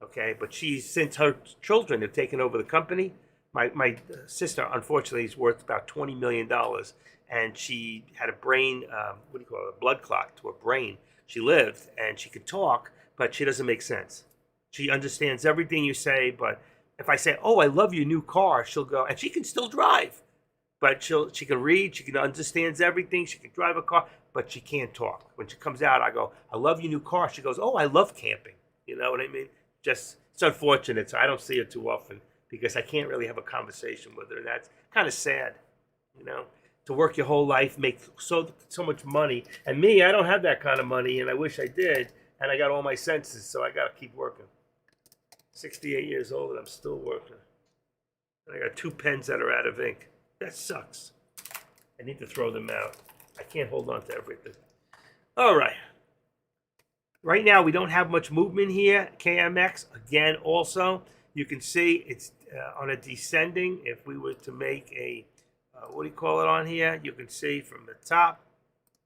Okay, but since her children have taken over the company, my sister, unfortunately, is worth about $20 million, and she had a brain, what do you call it, a blood clot to her brain. She lived, and she could talk, but she doesn't make sense. She understands everything you say, but if I say, "Oh, I love your new car," she'll go, and she can still drive, but she can read, she can understands everything, she can drive a car, but she can't talk. When she comes out, I go, "I love your new car." She goes, "Oh, I love camping." You know what I mean? Just it's unfortunate. So I don't see her too often because I can't really have a conversation with her. And that's kind of sad, you know, to work your whole life, make so much money. And me, I don't have that kind of money, and I wish I did. And I got all my senses, so I got to keep working. 68 years old, and I'm still working. And I got 2 pens that are out of ink. That sucks. I need to throw them out. I can't hold on to everything. All right. Right now, we don't have much movement here. KMX, again, also, you can see it's on a descending. If we were to make a, what do you call it on here? You can see from the top,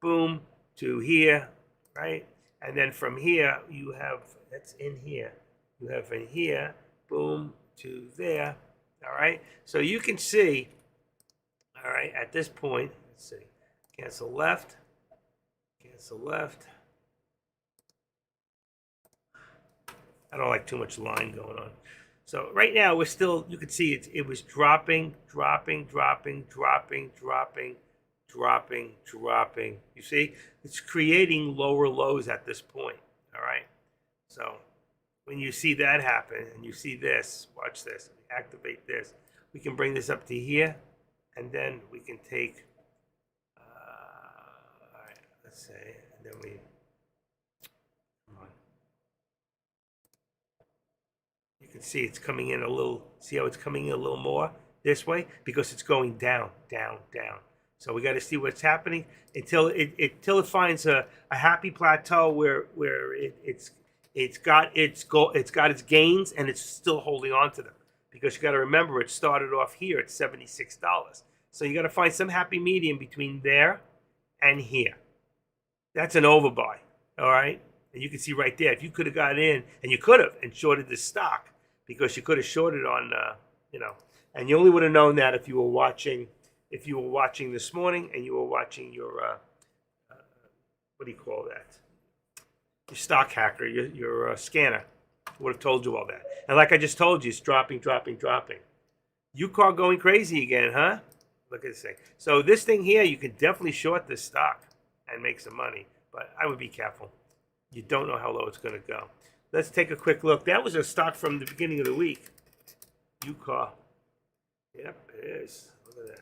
boom, to here, right? And then from here, you have, that's in here. You have in here, boom, to there, all right? So you can see, all right, at this point, let's see, cancel left. I don't like too much line going on. So right now we're still, you can see it was dropping. You see, it's creating lower lows at this point, all right? So when you see that happen and you see this, watch this, activate this, we can bring this up to here, and then we can take, all right, let's say, and then we, come on. You can see it's coming in a little, see how it's coming in a little more this way? Because it's going down. So we got to see what's happening until it finds a happy plateau where it's got its gains and it's still holding on to them. Because you got to remember, it started off here at $76. So you got to find some happy medium between there and here. That's an overbuy, all right? And you can see right there, if you could have got in, and you could have, and shorted this stock, because you could have shorted on, you know, and you only would have known that if you were watching this morning and you were watching your, what do you call that? Your stock hacker, your scanner would have told you all that. And like I just told you, it's dropping. UCAR going crazy again, huh? Look at this thing. So this thing here, you can definitely short this stock and make some money, but I would be careful. You don't know how low it's going to go. Let's take a quick look. That was a stock from the beginning of the week. UCAR. Yep, it is. Look at that.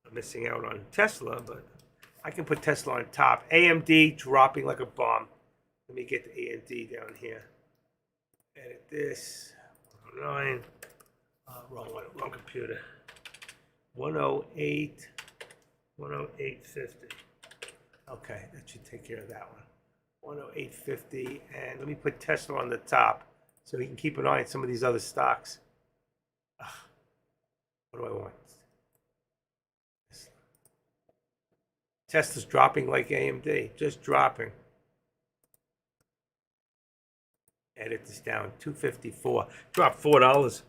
I'm missing out on Tesla, but I can put Tesla on top. AMD dropping like a bomb. Let me get the AMD down here. Edit this. 109. Wrong computer. 108. 108.50. Okay, that should take care of that one. 108.50. And let me put Tesla on the top so we can keep an eye on some of these other stocks. What do I want? Tesla's dropping like AMD, just dropping. Edit this down, 254. Dropped $4.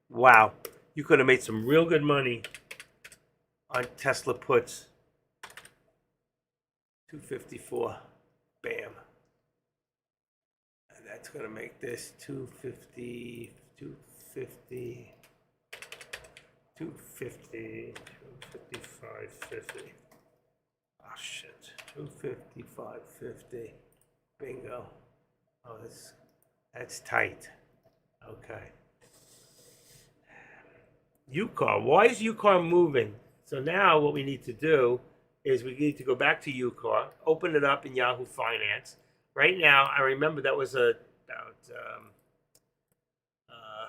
Wow, you could have made some real good money on Tesla puts. 254, bam. And that's gonna make this 250, 250, 250, 255.50. Oh shit, 255.50. Bingo. Oh, that's tight. Okay. UCAR. Why is UCAR moving? So now what we need to do is we need to go back to UCAR, open it up in Yahoo Finance. Right now, I remember that was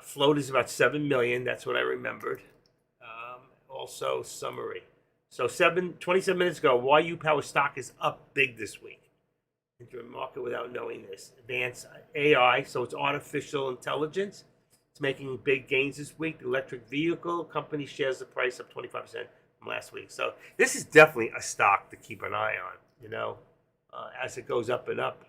float is about 7 million. That's what I remembered. Also summary. So 27 minutes ago, YU Power stock is up big this week. Into a market without knowing this. Advanced AI, so it's artificial intelligence. It's making big gains this week. The electric vehicle company shares the price up 25% from last week. So this is definitely a stock to keep an eye on, as it goes up and up,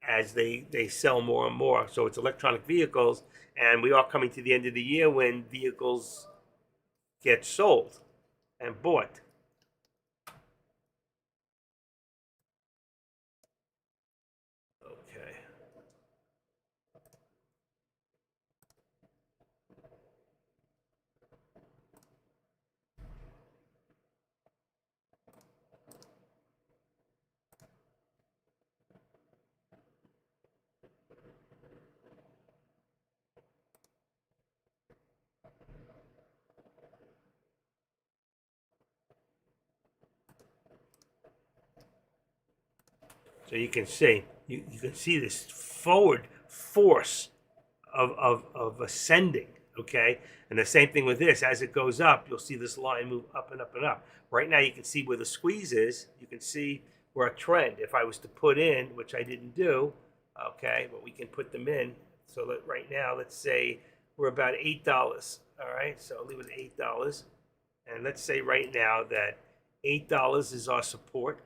as they sell more and more. So it's electronic vehicles, and we are coming to the end of the year when vehicles get sold and bought. Okay. So you can see, you can see this forward force of ascending, okay? And the same thing with this. As it goes up, you'll see this line move up and up and up. Right now, you can see where the squeeze is. You can see where a trend, if I was to put in, which I didn't do, okay, but we can put them in. So that right now, let's say we're about $8, all right? So I'll leave it at $8. And let's say right now that $8 is our support,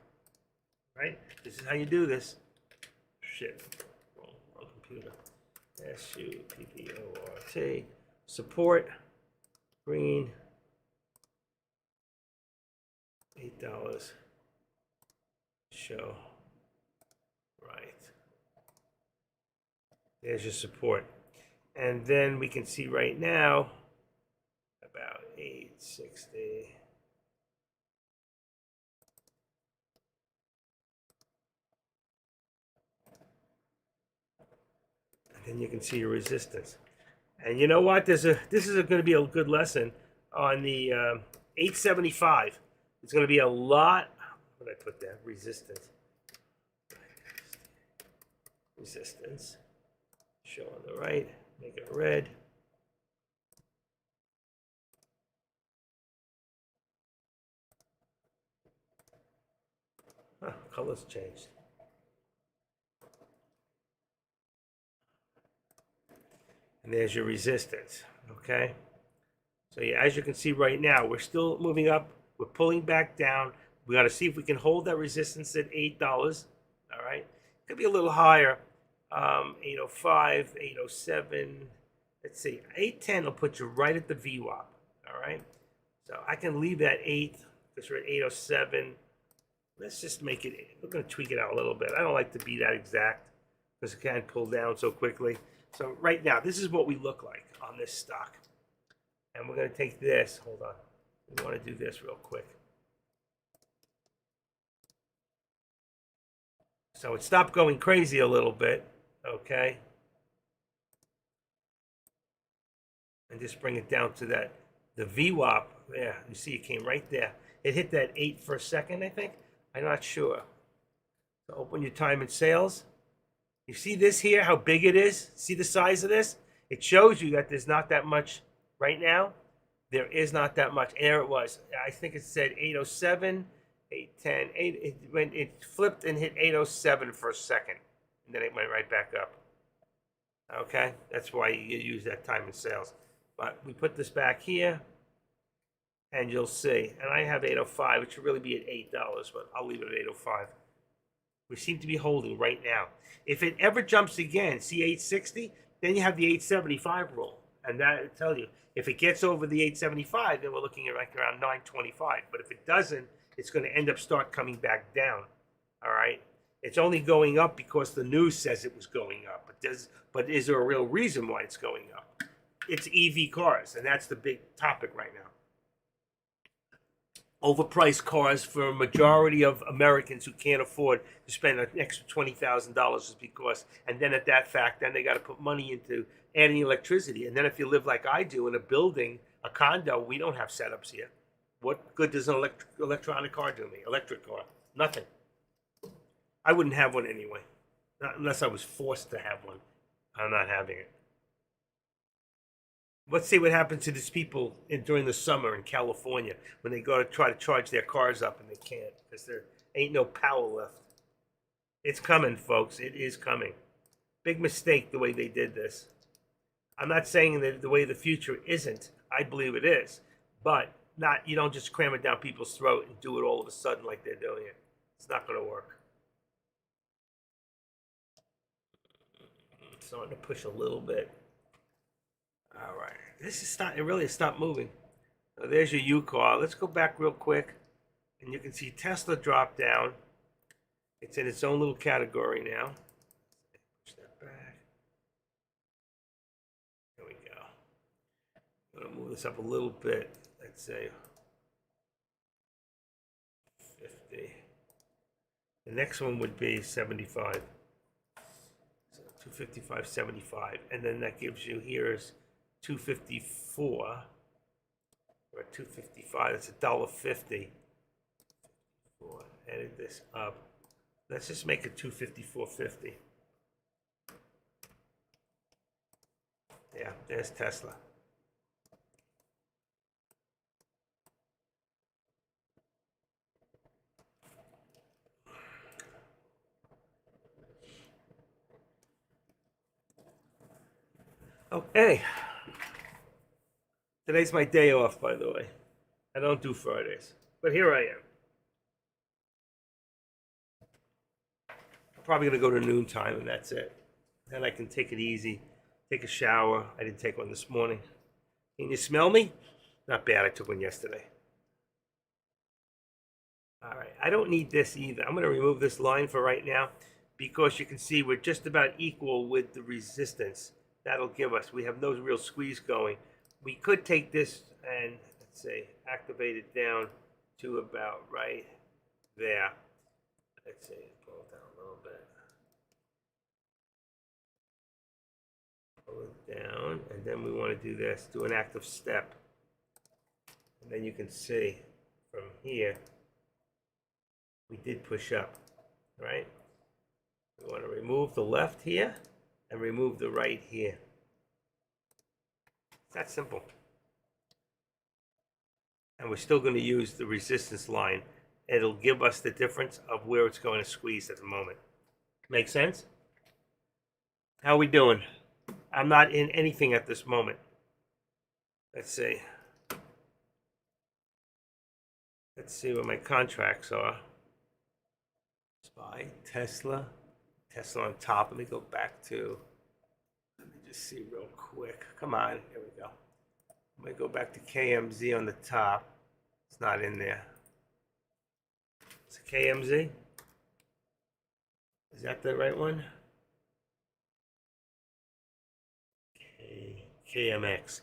right? This is how you do this. Shit, wrong computer. SUPPORT. Support, green, $8. Show, right. There's your support. And then we can see right now about 860. And then you can see your resistance. And you know what? This is going to be a good lesson on the 875. It's going to be a lot. What did I put there? Resistance. Resistance. Show on the right. Make it red. Huh, colors changed. And there's your resistance, okay? So yeah, as you can see right now, we're still moving up. We're pulling back down. We got to see if we can hold that resistance at $8, all right? Could be a little higher, 805, 807. Let's see, 810 will put you right at the VWAP, all right? So I can leave that 8 because we're at 807. Let's just make it, we're going to tweak it out a little bit. I don't like to be that exact because it can pull down so quickly. So right now, this is what we look like on this stock. And we're going to take this. Hold on. We want to do this real quick. So it stopped going crazy a little bit. Okay. And just bring it down to that. The VWAP. Yeah, you see it came right there. It hit that 8 for a second, I think. I'm not sure. So open your time and sales. You see this here, how big it is? See the size of this? It shows you that there's not that much right now. There is not that much. And there it was. I think it said 807, 810. It flipped and hit 807 for a second. And then it went right back up. Okay? That's why you use that time in sales. But we put this back here. And you'll see. And I have 805. It should really be at $8, but I'll leave it at 805. We seem to be holding right now. If it ever jumps again, see 860, then you have the 875 rule. And that will tell you, if it gets over the 875, then we're looking at like around 925. But if it doesn't, it's going to end up start coming back down. All right? It's only going up because the news says it was going up. But is there a real reason why it's going up? It's EV cars, and that's the big topic right now. Overpriced cars for a majority of Americans who can't afford to spend an extra $20,000 is because, and then at that fact, then they got to put money into adding electricity. And then if you live like I do in a building, a condo, we don't have setups here. What good does an electronic car do me? Electric car? Nothing. I wouldn't have one anyway, not unless I was forced to have one. I'm not having it. Let's see what happens to these people during the summer in California when they go to try to charge their cars up and they can't because there ain't no power left. It's coming, folks. It is coming. Big mistake the way they did this. I'm not saying that the way the future isn't. I believe it is, but not. You don't just cram it down people's throat and do it all of a sudden like they're doing it. It's not going to work. It's starting to push a little bit. All right, this is starting. It really has stopped moving. So there's your U car. Let's go back real quick, and you can see Tesla drop down. It's in its own little category now. Push that back. There we go. I'm going to move this up a little bit. Let's say 50. The next one would be 75. So 255.75. And then that gives you, here's 254. Or 255. It's $1.50. Edit this up. Let's just make it 254.50. Yeah, there's Tesla. Okay. Today's my day off, by the way. I don't do Fridays, but here I am. I'm probably going to go to noontime, and that's it. Then I can take it easy, take a shower. I didn't take one this morning. Can you smell me? Not bad. I took one yesterday. All right. I don't need this either. I'm going to remove this line for right now because you can see we're just about equal with the resistance. That'll give us, we have no real squeeze going. We could take this and, let's say, activate it down to about right there. Let's see, pull it down a little bit. Pull it down, and then we want to do this, do an active step. And then you can see from here, we did push up, right? We want to remove the left here and remove the right here. It's that simple. And we're still going to use the resistance line. It'll give us the difference of where it's going to squeeze at the moment. Make sense? How are we doing? I'm not in anything at this moment. Let's see. Let's see what my contracts are. SPY, Tesla. Tesla on top. Let me go back to, let me just see real quick. Come on, here we go. I'm going to go back to KMZ on the top. It's not in there. It's a KMZ. Is that the right one? KMX.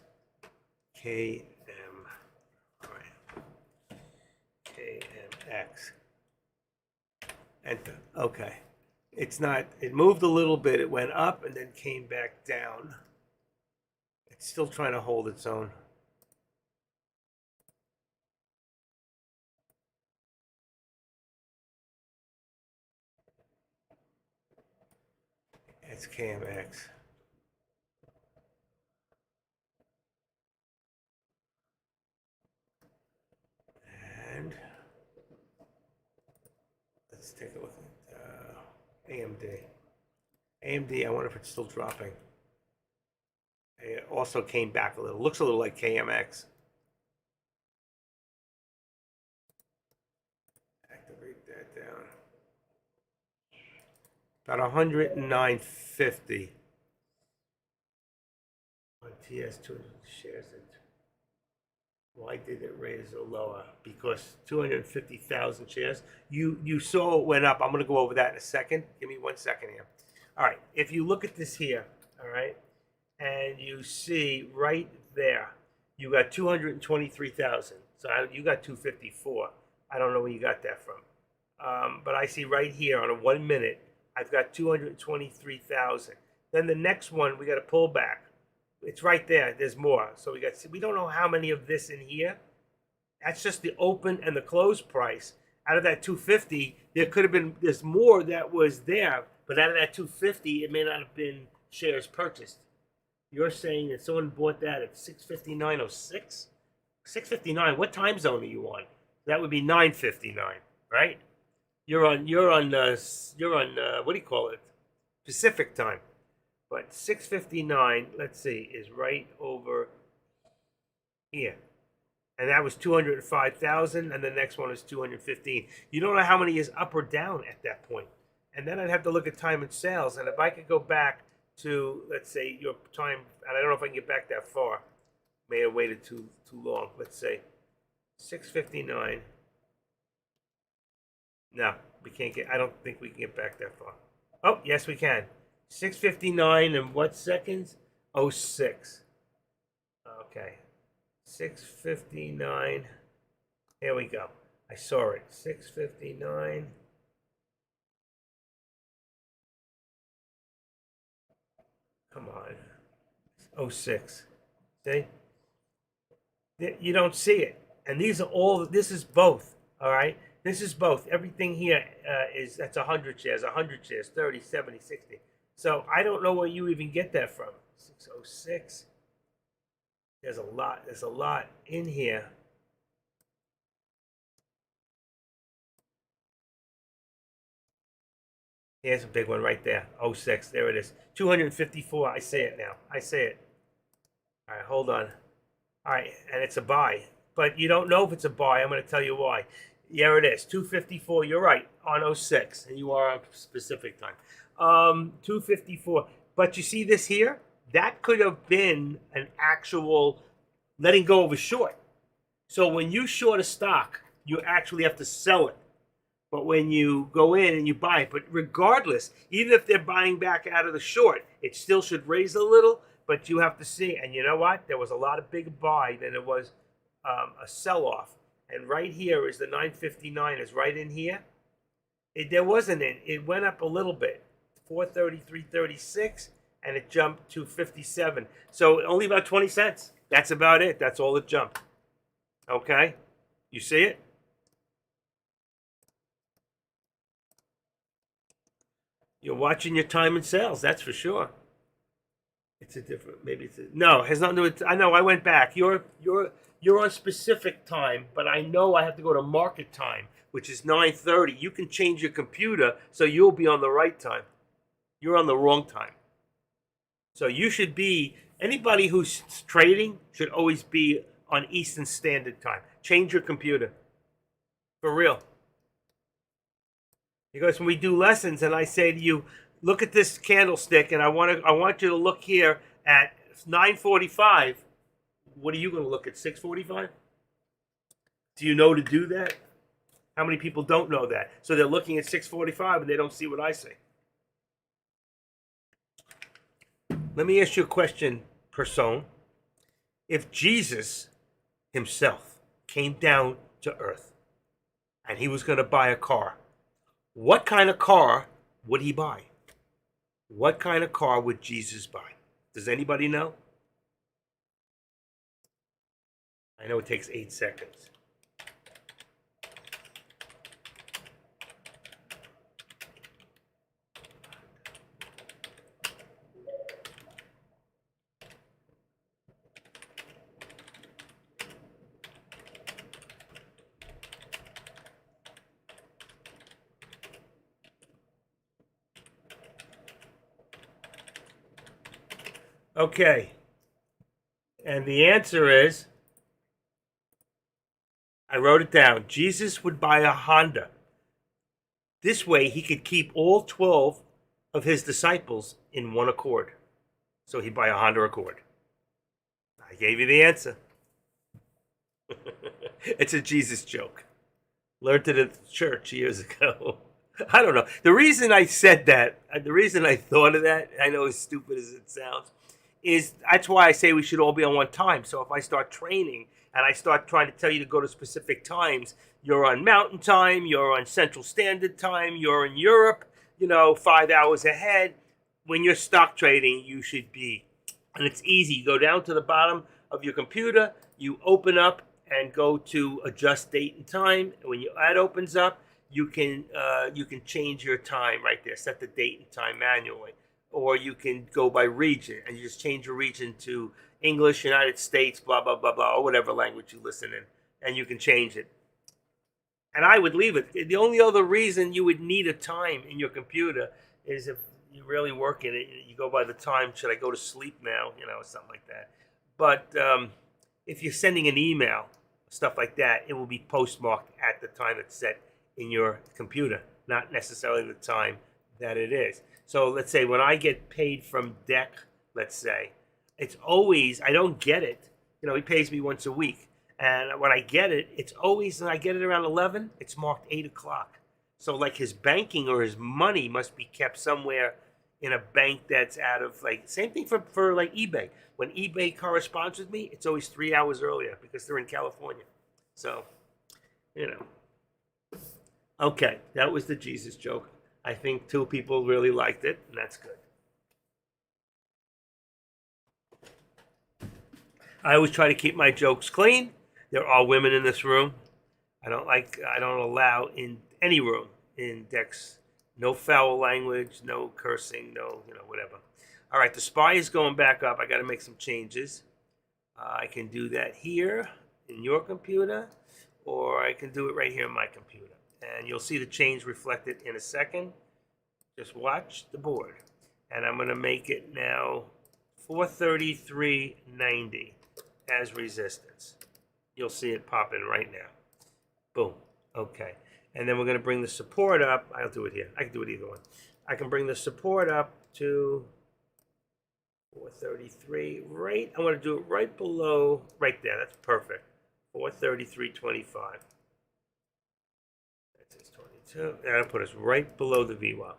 KM. All right. KMX. Enter. Okay. It's not, it moved a little bit. It went up and then came back down. It's still trying to hold its own. It's KMX. And let's take a look at AMD. AMD, I wonder if it's still dropping. It also came back a little. Looks a little like KMX. Activate that down. About 109.50 on TS200 shares. Why did it raise or lower? Because 250,000 shares. You saw it went up. I'm going to go over that in a second. Give me 1 second here. All right. If you look at this here, all right, and you see right there, you got 223,000. So you got 254. I don't know where you got that from. But I see right here on a 1 minute, I've got 223,000. Then the next one, we got a pullback. It's right there. There's more. So we don't know how many of this in here. That's just the open and the close price. Out of that 250, there could have been, there's more that was there. But out of that 250, it may not have been shares purchased. You're saying that someone bought that at 659.06? 659, what time zone are you on? That would be 9:59, right? You're on what do you call it? Pacific time. But 659, let's see, is right over here. And that was 205,000, and the next one is 215. You don't know how many is up or down at that point. And then I'd have to look at time and sales. And if I could go back to, let's say, your time, and I don't know if I can get back that far. May have waited too long. Let's say 659. No, we can't get. I don't think we can get back that far. Oh, yes, we can. 659 and what seconds? 06. Okay. 659. Here we go. I saw it. 659. Come on. 06. See? You don't see it. And these are all, this is both. All right? This is both. Everything here that's 100 shares, 100 shares, 30, 70, 60. So I don't know where you even get that from. 606. There's a lot in here. Here's a big one right there. 06. There it is. 254. I say it now. I say it. All right, hold on. All right, and it's a buy. But you don't know if it's a buy. I'm going to tell you why. Yeah, it is. 254. You're right. On 06. And you are on specific time. 254. But you see this here? That could have been an actual letting go of a short. So when you short a stock, you actually have to sell it. But when you go in and you buy it, but regardless, even if they're buying back out of the short, it still should raise a little, but you have to see. And you know what? There was a lot of big buy than it was a sell-off. And right here is the 959 is right in here. There wasn't in. It went up a little bit, 430, 336, and it jumped to 57. So only about 20 cents. That's about it. That's all it jumped. Okay? You see it? You're watching your time and sales, that's for sure. It's a different, maybe it's a, no, it has nothing to do with, I know, I went back. You're on specific time, but I know I have to go to market time, which is 9:30. You can change your computer so you'll be on the right time. You're on the wrong time. So you should be, anybody who's trading should always be on Eastern Standard Time. Change your computer. For real. Because when we do lessons and I say to you, look at this candlestick and I want you to look here at 9:45, what are you going to look at, 6:45? Do you know to do that? How many people don't know that? So they're looking at 6:45 and they don't see what I see. Let me ask you a question, person. If Jesus himself came down to earth and he was going to buy a car, what kind of car would he buy? What kind of car would Jesus buy? Does anybody know? I know it takes 8 seconds. Okay. And the answer is, I wrote it down. Jesus would buy a Honda. This way he could keep all 12 of his disciples in one accord. So he'd buy a Honda Accord. I gave you the answer. It's a Jesus joke. Learned it at the church years ago. I don't know. The reason I said that, the reason I thought of that, I know as stupid as it sounds, is that's why I say we should all be on one time. So if I start training and I start trying to tell you to go to specific times, you're on Mountain Time, you're on Central Standard Time, you're in Europe, 5 hours ahead. When you're stock trading, you should be. And it's easy. You go down to the bottom of your computer, you open up and go to adjust date and time. And when that opens up, you can change your time right there, set the date and time manually. Or you can go by region and you just change your region to English, United States, blah, blah, blah, blah, or whatever language you listen in. And you can change it. And I would leave it. The only other reason you would need a time in your computer is if you really work in it. You go by the time. Should I go to sleep now? Something like that. But if you're sending an email, stuff like that, it will be postmarked at the time it's set in your computer, not necessarily the time that it is. So let's say when I get paid from Deck, let's say, it's always, I don't get it. He pays me once a week. And when I get it, it's always, when I get it around 11, it's marked 8 o'clock. So like his banking or his money must be kept somewhere in a bank that's out of, like, same thing for like eBay. When eBay corresponds with me, it's always 3 hours earlier because they're in California. So, Okay, that was the Jesus joke. I think 2 people really liked it, and that's good. I always try to keep my jokes clean. There are women in this room. I don't allow in any room in Dex, no foul language, no cursing, no, whatever. All right, the SPY is going back up. I got to make some changes. I can do that here in your computer, or I can do it right here in my computer. And you'll see the change reflected in a second. Just watch the board. And I'm going to make it now 433.90 as resistance. You'll see it popping right now. Boom. Okay. And then we're going to bring the support up. I'll do it here. I can do it either one. I can bring the support up to 433. Right. I want to do it right below, right there. That's perfect. 433.25. That's 22. That'll put us right below the VWAP.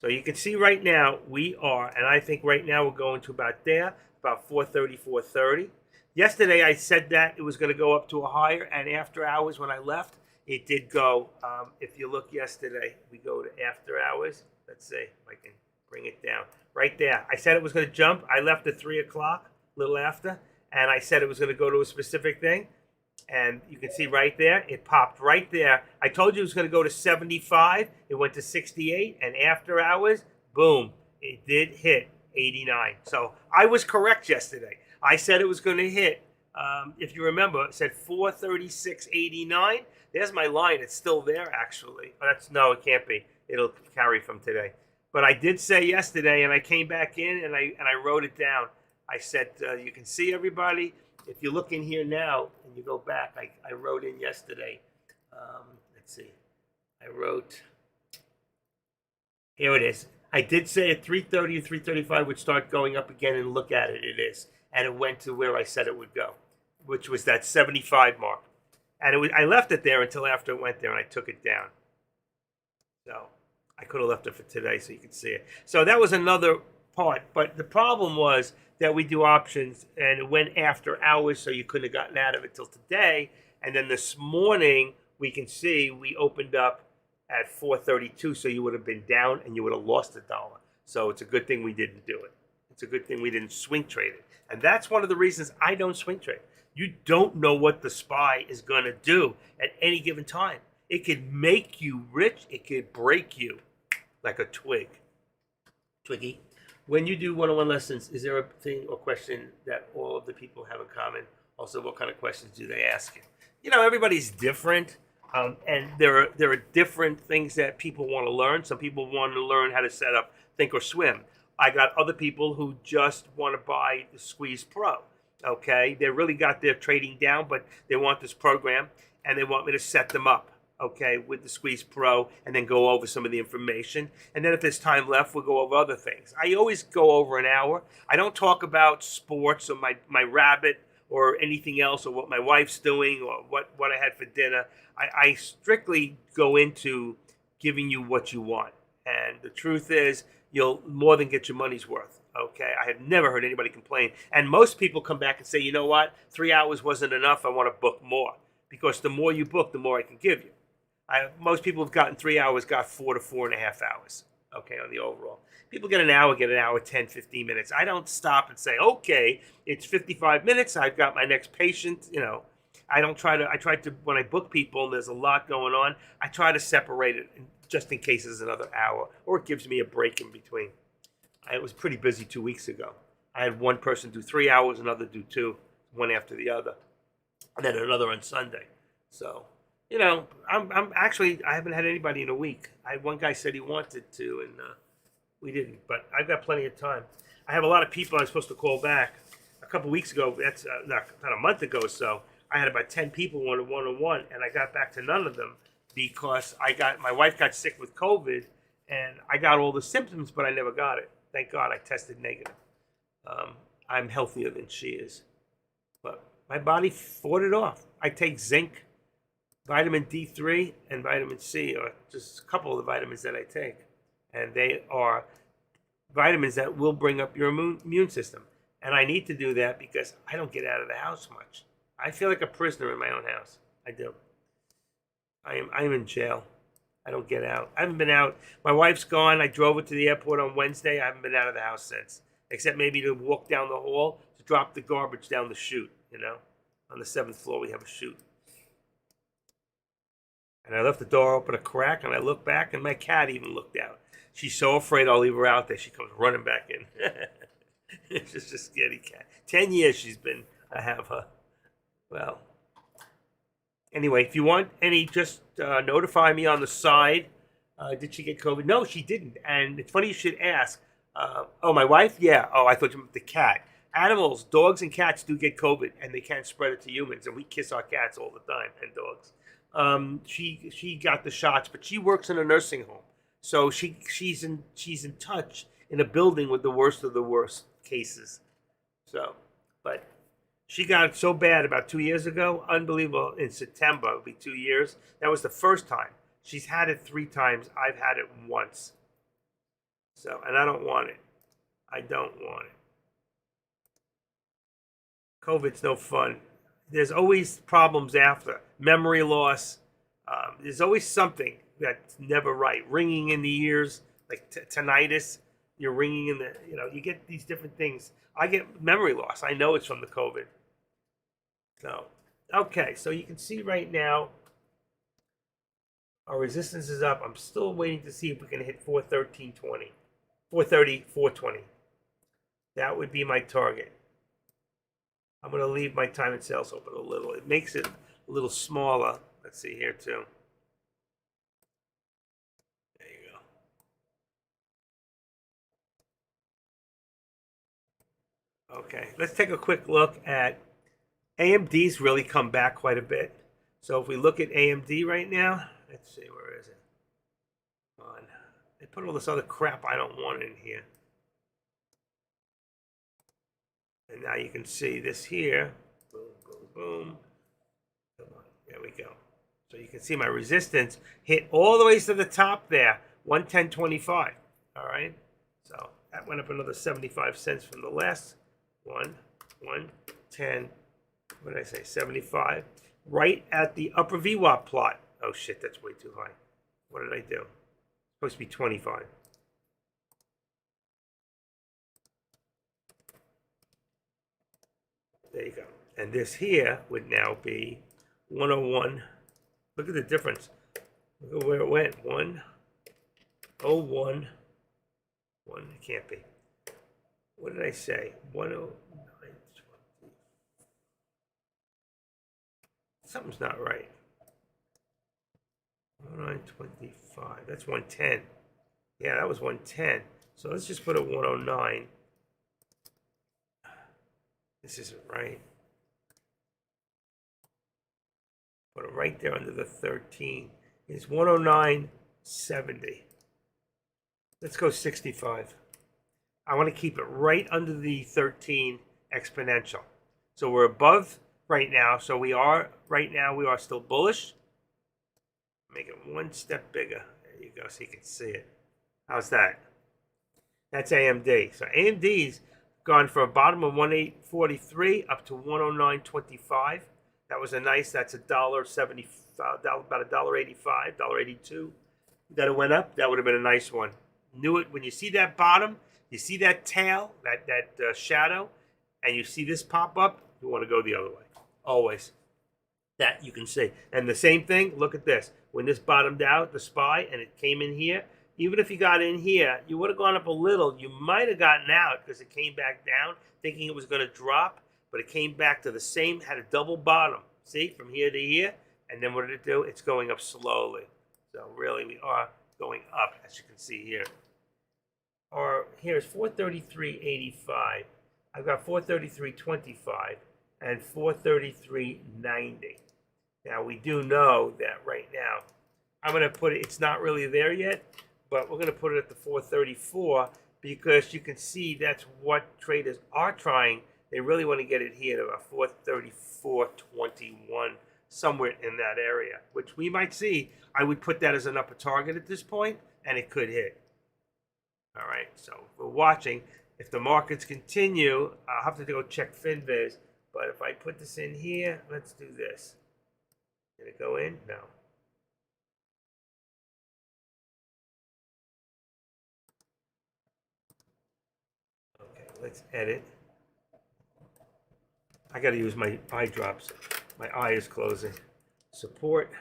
So you can see right now we are, and I think right now we're going to about there, about 430, 430. Yesterday I said that it was going to go up to a higher, and after hours when I left, it did go. If you look yesterday, we go to after hours. Let's see if I can bring it down. Right there. I said it was going to jump. I left at 3 o'clock, a little after, and I said it was going to go to a specific thing. And you can see right there, it popped right there. I told you it was going to go to 75. It went to 68. And after hours, boom, it did hit 89. So I was correct yesterday. I said it was going to hit, if you remember, it said 436.89. There's my line. It's still there, actually. No, it can't be. It'll carry from today. But I did say yesterday, and I came back in, and I wrote it down. I said, you can see everybody. If you look in here now and you go back, I wrote in yesterday. Let's see. I wrote, here it is. I did say at 330 and 335 would start going up again, and look at it. It is. And it went to where I said it would go, which was that 75 mark. And I left it there until after it went there, and I took it down. So I could have left it for today so you could see it. So that was another part. But the problem was that we do options, and it went after hours, so you couldn't have gotten out of it till today. And then this morning, we can see we opened up at 432, so you would have been down and you would have lost $1. So it's a good thing we didn't do it. It's a good thing we didn't swing trade it. And that's one of the reasons I don't swing trade. You don't know what the SPY is going to do at any given time. It could make you rich. It could break you like a twiggy. When you do one-on-one lessons, is there a thing or question that all of the people have in common? Also, what kind of questions do they ask you? Everybody's different, and there are different things that people want to learn. Some people want to learn how to set up Thinkorswim. I got other people who just want to buy the Squeeze Pro. Okay, they really got their trading down, but they want this program, and they want me to set them up. Okay, with the Squeeze Pro, and then go over some of the information. And then if there's time left, we'll go over other things. I always go over an hour. I don't talk about sports or my rabbit or anything else, or what my wife's doing, or what I had for dinner. I strictly go into giving you what you want. And the truth is, you'll more than get your money's worth. Okay, I have never heard anybody complain. And most people come back and say, you know what, 3 hours wasn't enough. I want to book more. Because the more you book, the more I can give you. Most people have gotten 3 hours, got 4 to 4.5 hours, okay, on the overall. People get an hour, 10, 15 minutes. I don't stop and say, okay, it's 55 minutes. I've got my next patient, I try to, when I book people and there's a lot going on, I try to separate it just in case there's another hour, or it gives me a break in between. I was pretty busy 2 weeks ago. I had one person do 3 hours, another do 2, one after the other, and then another on Sunday. So, I'm actually, I haven't had anybody in a week. One guy said he wanted to, and we didn't. But I've got plenty of time. I have a lot of people I'm supposed to call back. A couple weeks ago, that's not a month ago or so, I had about 10 people wanted one-on-one, and I got back to none of them because my wife got sick with COVID, and I got all the symptoms, but I never got it. Thank God I tested negative. I'm healthier than she is, but my body fought it off. I take zinc, vitamin D3, and vitamin C, or just a couple of the vitamins that I take, and they are vitamins that will bring up your immune system. And I need to do that because I don't get out of the house much. I feel like a prisoner in my own house. I do. I'm in jail. I don't get out. I haven't been out. My wife's gone. I drove her to the airport on Wednesday. I haven't been out of the house since, except maybe to walk down the hall to drop the garbage down the chute. On the 7th floor we have a chute. And I left the door open a crack, and I looked back, and my cat even looked out. She's so afraid I'll leave her out there. She comes running back in. It's just a scaredy cat. 10 years I have her. Well, anyway, if you want any, just notify me on the side. Did she get COVID? No, she didn't. And it's funny you should ask. Oh, my wife? Yeah. Oh, I thought you meant the cat. Animals, dogs and cats do get COVID, and they can't spread it to humans. And we kiss our cats all the time, and dogs. She got the shots, but she works in a nursing home, so she's in touch in a building with the worst of the worst cases. So, but she got it so bad about 2 years ago, unbelievable. In September, it'll be 2 years. That was the first time. She's had it 3 times. I've had it once. So, and I don't want it. I don't want it. COVID's no fun. There's always problems after. Memory loss. There's always something that's never right. Ringing in the ears, like tinnitus. You're ringing in the, you get these different things. I get memory loss. I know it's from the COVID. So, okay. So you can see right now, our resistance is up. I'm still waiting to see if we can hit 413.20. 430, 420. That would be my target. I'm going to leave my time and sales open a little. It makes it a little smaller. Let's see here too. There you go. Okay, let's take a quick look at AMD's really come back quite a bit. So if we look at AMD right now, let's see, where is it? Come on. They put all this other crap I don't want in here. And now you can see this here. Boom, boom, boom. Come on, there we go. So you can see my resistance hit all the way to the top there, 110.25. All right. So that went up another 75 cents from the last one. 110. What did I say? 75. Right at the upper VWAP plot. Oh shit, that's way too high. What did I do? It's supposed to be 25. There you go. And this here would now be 101. Look at the difference. Look at where it went. 101. It can't be. What did I say? 109.20. Something's not right. 109.25. That's 110. Yeah, that was 110. So let's just put a 109. This isn't right. Put it right there under the 13. It's 109.70. Let's go 65. I want to keep it right under the 13 exponential. So we're above right now. So we are still bullish. Make it one step bigger. There you go, so you can see it. How's that? That's AMD. So AMD's gone from a bottom of 108.43 up to 109.25. That was that's $1.70, about $1.85, $1.82. That it went up, that would have been a nice one. Knew it when you see that bottom, you see that tail, that shadow, and you see this pop up, you want to go the other way. Always. That you can see. And the same thing, look at this. When this bottomed out, the SPY, and it came in here, even if you got in here, you would have gone up a little. You might have gotten out because it came back down, thinking it was going to drop, but it came back to the same, had a double bottom. See, from here to here, And then what did it do? It's going up slowly. So really, we are going up, as you can see here. Or here's 433.85. I've got 433.25 and 433.90. Now we do know that right now. I'm going to put it, it's not really there yet, but we're going to put it at the 434 because you can see that's what traders are trying. They really want to get it here to about 434.21, somewhere in that area, which we might see. I would put that as an upper target at this point, and it could hit. All right, so we're watching. If the markets continue, I'll have to go check FinViz, but if I put this in here, let's do this. Did it go in? No. Okay, let's edit. I got to use my eye drops. My eye is closing. Support.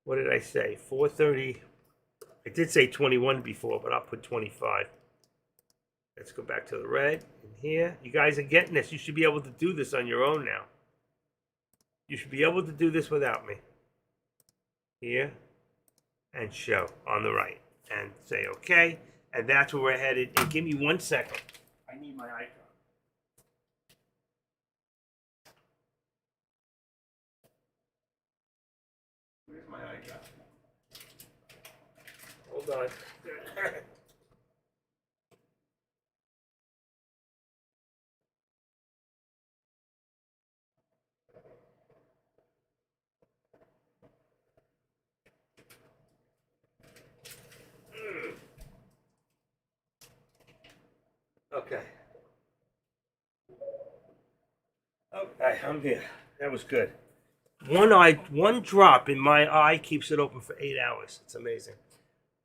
What did I say? 430. I did say 21 before, but I'll put 25. Let's go back to the red in here. You guys are getting this. You should be able to do this on your own now. You should be able to do this without me. Here. And show on the right. And say okay. And that's where we're headed. And give me 1 second. I need my eye drop. Where's my eye drop? Hold on. Okay. Okay, I'm here. That was good. One drop in my eye keeps it open for 8 hours. It's amazing.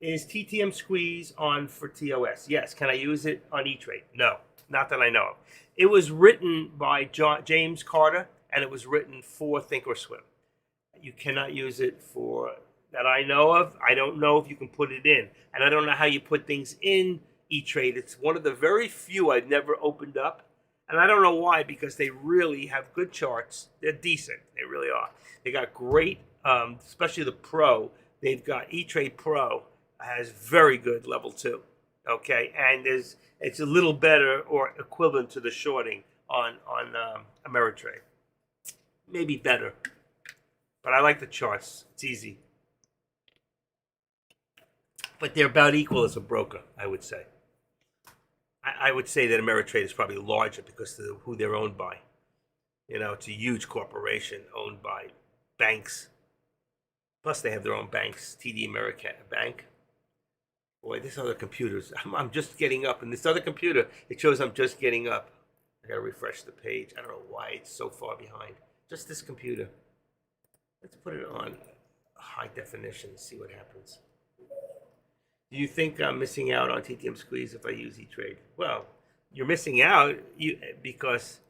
Is TTM Squeeze on for TOS? Yes. Can I use it on E-Trade? No, not that I know of. It was written by James Carter, and it was written for Thinkorswim. You cannot use it for that I know of. I don't know if you can put it in, and I don't know how you put things in E-Trade. It's one of the very few I've never opened up, and I don't know why, because they really have good charts. They're decent. They really are. They got great, especially the Pro. They've got E-Trade Pro has very good level 2. Okay, and it's a little better or equivalent to the shorting on Ameritrade. Maybe better. But I like the charts. It's easy. But they're about equal as a broker, I would say. I would say that Ameritrade is probably larger because of who they're owned by. You know, it's a huge corporation owned by banks. Plus, they have their own banks. TD Ameribank. Boy, this other computer's. I'm just getting up, and this other computer, it shows I'm just getting up. I gotta refresh the page. I don't know why it's so far behind. Just this computer. Let's put it on high definition and see what happens. Do you think I'm missing out on TTM Squeeze if I use E-Trade? Well, you're missing out because,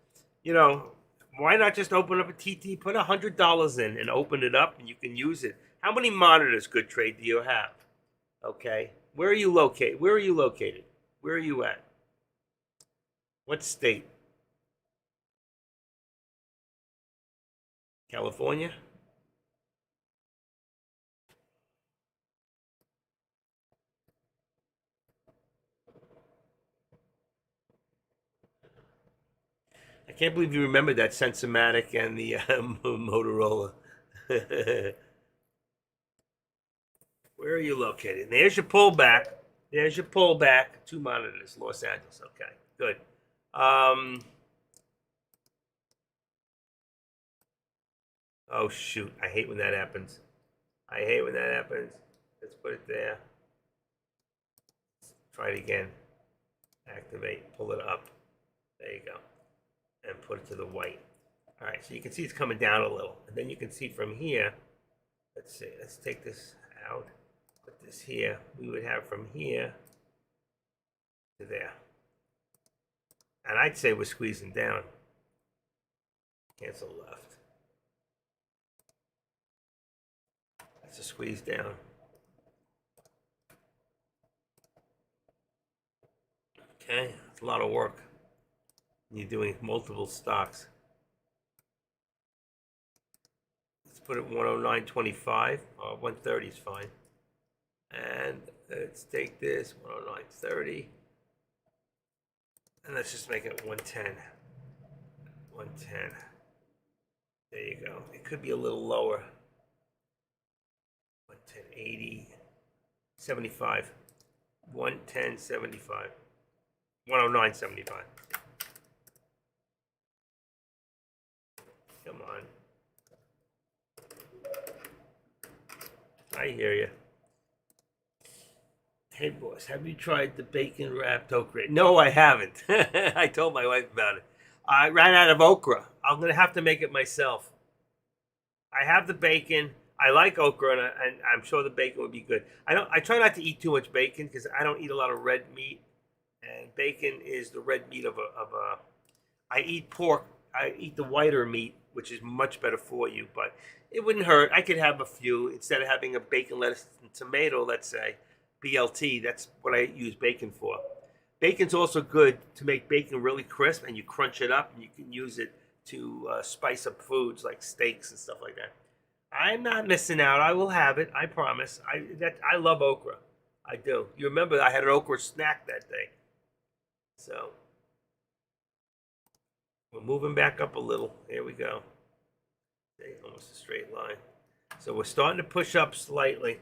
you know, why not just open up a TT, put $100 in and open it up and you can use it. How many monitors, Good Trade, do you have? Okay. Where are you located? Where are you located? Where are you at? What state? California? I can't believe you remember that Sensomatic and the Motorola. Where are you located? There's your pullback. There's your pullback. 2 monitors, Los Angeles. Okay, good. Oh, shoot. I hate when that happens. I hate when that happens. Let's put it there. Let's try it again. Activate. Pull it up. There you go. And put it to the white. All right, so you can see it's coming down a little. And then you can see from here. Let's see. Let's take this out. Put this here. We would have from here to there. And I'd say we're squeezing down. Cancel left. That's a squeeze down. Okay, it's a lot of work. You're doing multiple stocks. Let's put it 109.25. 130 is fine. And let's take this 109.30. And let's just make it 110. 110. There you go. It could be a little lower. 110.80. 75. 110.75. 109.75. Come on. I hear you. Hey, boss, have you tried the bacon wrapped okra? No, I haven't. I told my wife about it. I ran out of okra. I'm going to have to make it myself. I have the bacon. I like okra, and I'm sure the bacon would be good. I try not to eat too much bacon because I don't eat a lot of red meat, and bacon is the red meat of a. I eat pork. I eat the whiter meat, which is much better for you, but it wouldn't hurt. I could have a few instead of having a bacon, lettuce, and tomato. Let's say BLT. That's what I use bacon for. Bacon's also good to make bacon really crisp, and you crunch it up, and you can use it to spice up foods like steaks and stuff like that. I'm not missing out. I will have it. I promise. I love okra. I do. You remember I had an okra snack that day. So we're moving back up a little. Here we go. Okay, almost a straight line. So we're starting to push up slightly.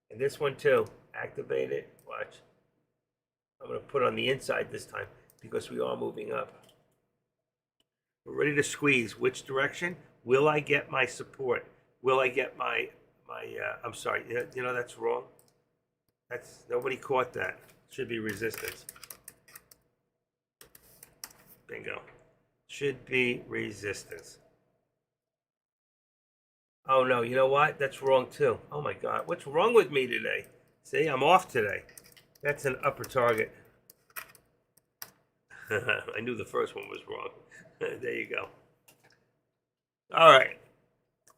And this one too. Activate it. Watch. I'm going to put on the inside this time because we are moving up. We're ready to squeeze. Which direction? Will I get my support? Will I get my I'm sorry, that's wrong. Nobody caught that. Should be resistance. Bingo. Should be resistance. Oh no, you know what? That's wrong too. Oh my God, what's wrong with me today? See, I'm off today. That's an upper target. I knew the first one was wrong. There you go. All right.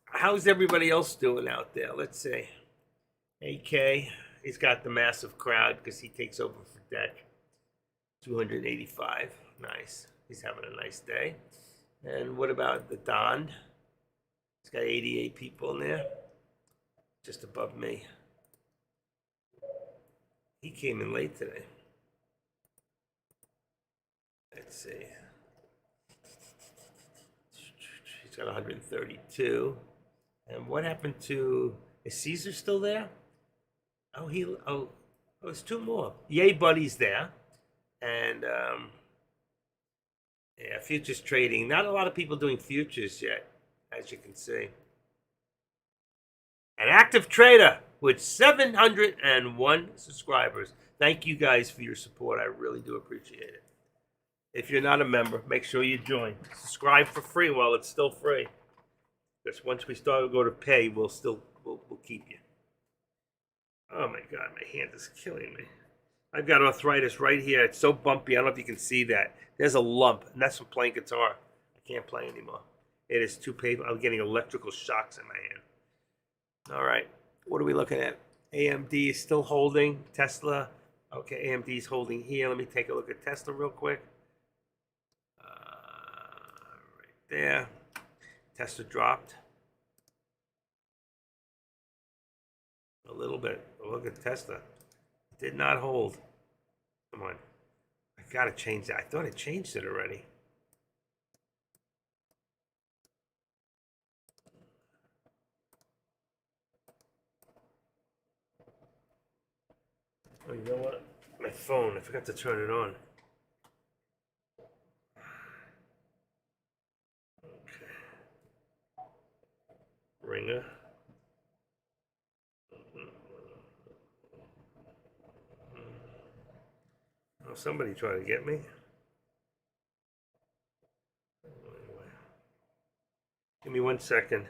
How's everybody else doing out there? Let's see. AK, he's got the massive crowd because he takes over for Deck. 285. Nice. He's having a nice day. And what about the Don? He's got 88 people in there. Just above me. He came in late today. Let's see. He's got 132. And what happened to... Is Caesar still there? Oh, there's two more. Yay Buddy's there. And, yeah, futures trading. Not a lot of people doing futures yet, as you can see. An active trader with 701 subscribers. Thank you guys for your support. I really do appreciate it. If you're not a member, make sure you join. Subscribe for free while it's still free. Because once we start to go to pay, we'll keep you. Oh my God, my hand is killing me. I've got arthritis right here. It's so bumpy. I don't know if you can see that. There's a lump, and that's from playing guitar. I can't play anymore. It is too painful. I'm getting electrical shocks in my hand. All right, what are we looking at? AMD is still holding. Tesla, okay, AMD is holding here. Let me take a look at Tesla real quick. Right there. Tesla dropped a little bit. Look at Tesla. Did not hold. Come on. I gotta change that. I thought I changed it already. Oh, you know what? My phone. I forgot to turn it on. Okay. Ringer. Oh, somebody trying to get me. Give me 1 second.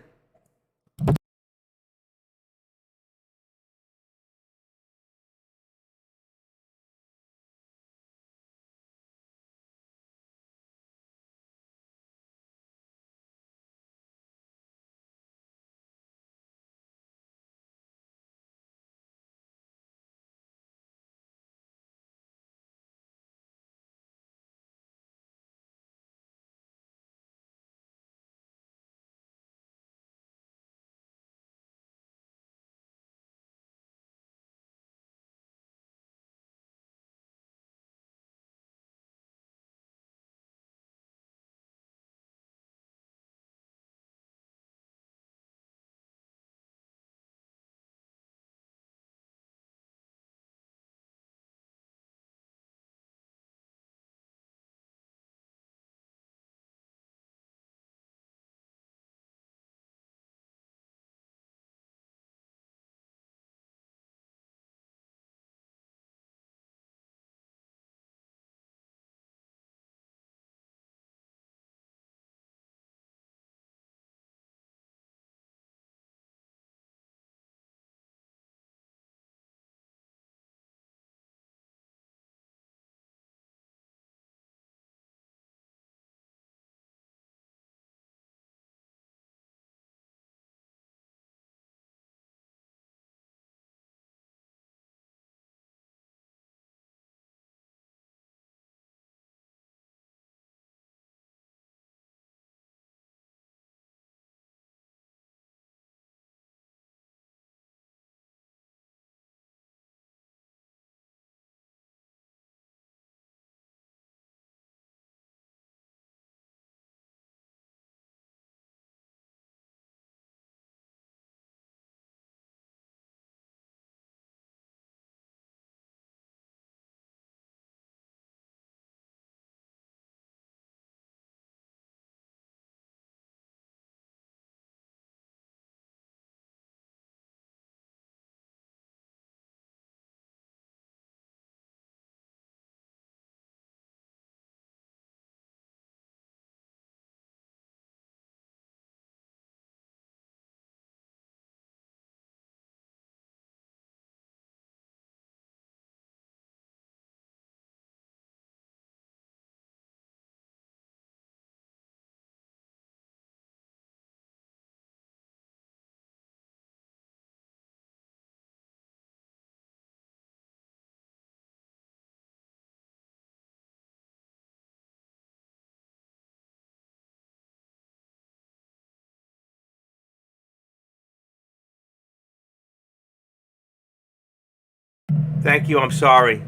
Thank you. I'm sorry.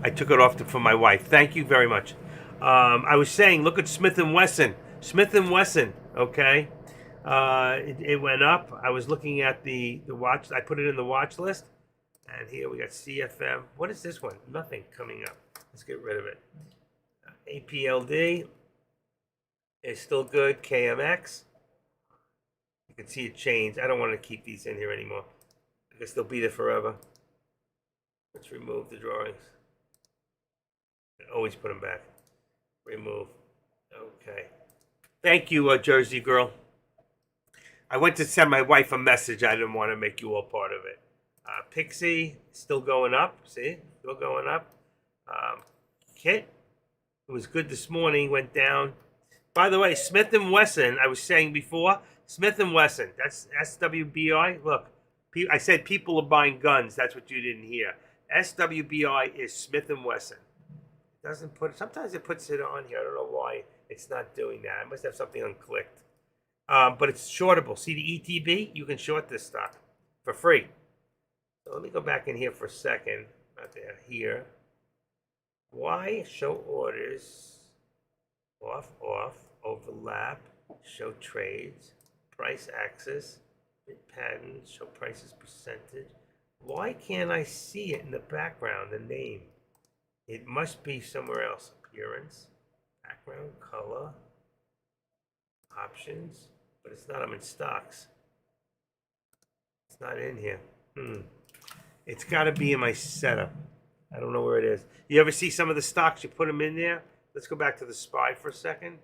I took it off for my wife. Thank you very much. I was saying, look at Smith and Wesson. Smith and Wesson. Okay, it went up. I was looking at the watch. I put it in the watch list, and here we got CFM. What is this one? Nothing coming up. Let's get rid of it. APLD is still good. KMX. You can see it change. I don't want to keep these in here anymore. I guess they'll be there forever. Let's remove the drawings. Always put them back. Remove. Okay. Thank you, Jersey girl. I went to send my wife a message. I didn't want to make you all part of it. Pixie, still going up. See? Still going up. Kit, it was good this morning. Went down. By the way, Smith & Wesson, I was saying before, Smith & Wesson, that's SWBI. Look, I said people are buying guns. That's what you didn't hear. SWBI is Smith & Wesson. It doesn't put. Sometimes it puts it on here. I don't know why it's not doing that. I must have something unclicked. But it's shortable. See the ETB? You can short this stock for free. So let me go back in here for a second. Not there. Here. Why show orders? Off, overlap, show trades, price axis, pattern, show prices percentage. Why can't I see it in the background, the name? It must be somewhere else. Appearance, background, color, options, but it's not. I'm in stocks. It's not in here. It's got to be in my setup. I don't know where it is. You ever see some of the stocks, you put them in there? Let's go back to the SPY for a second.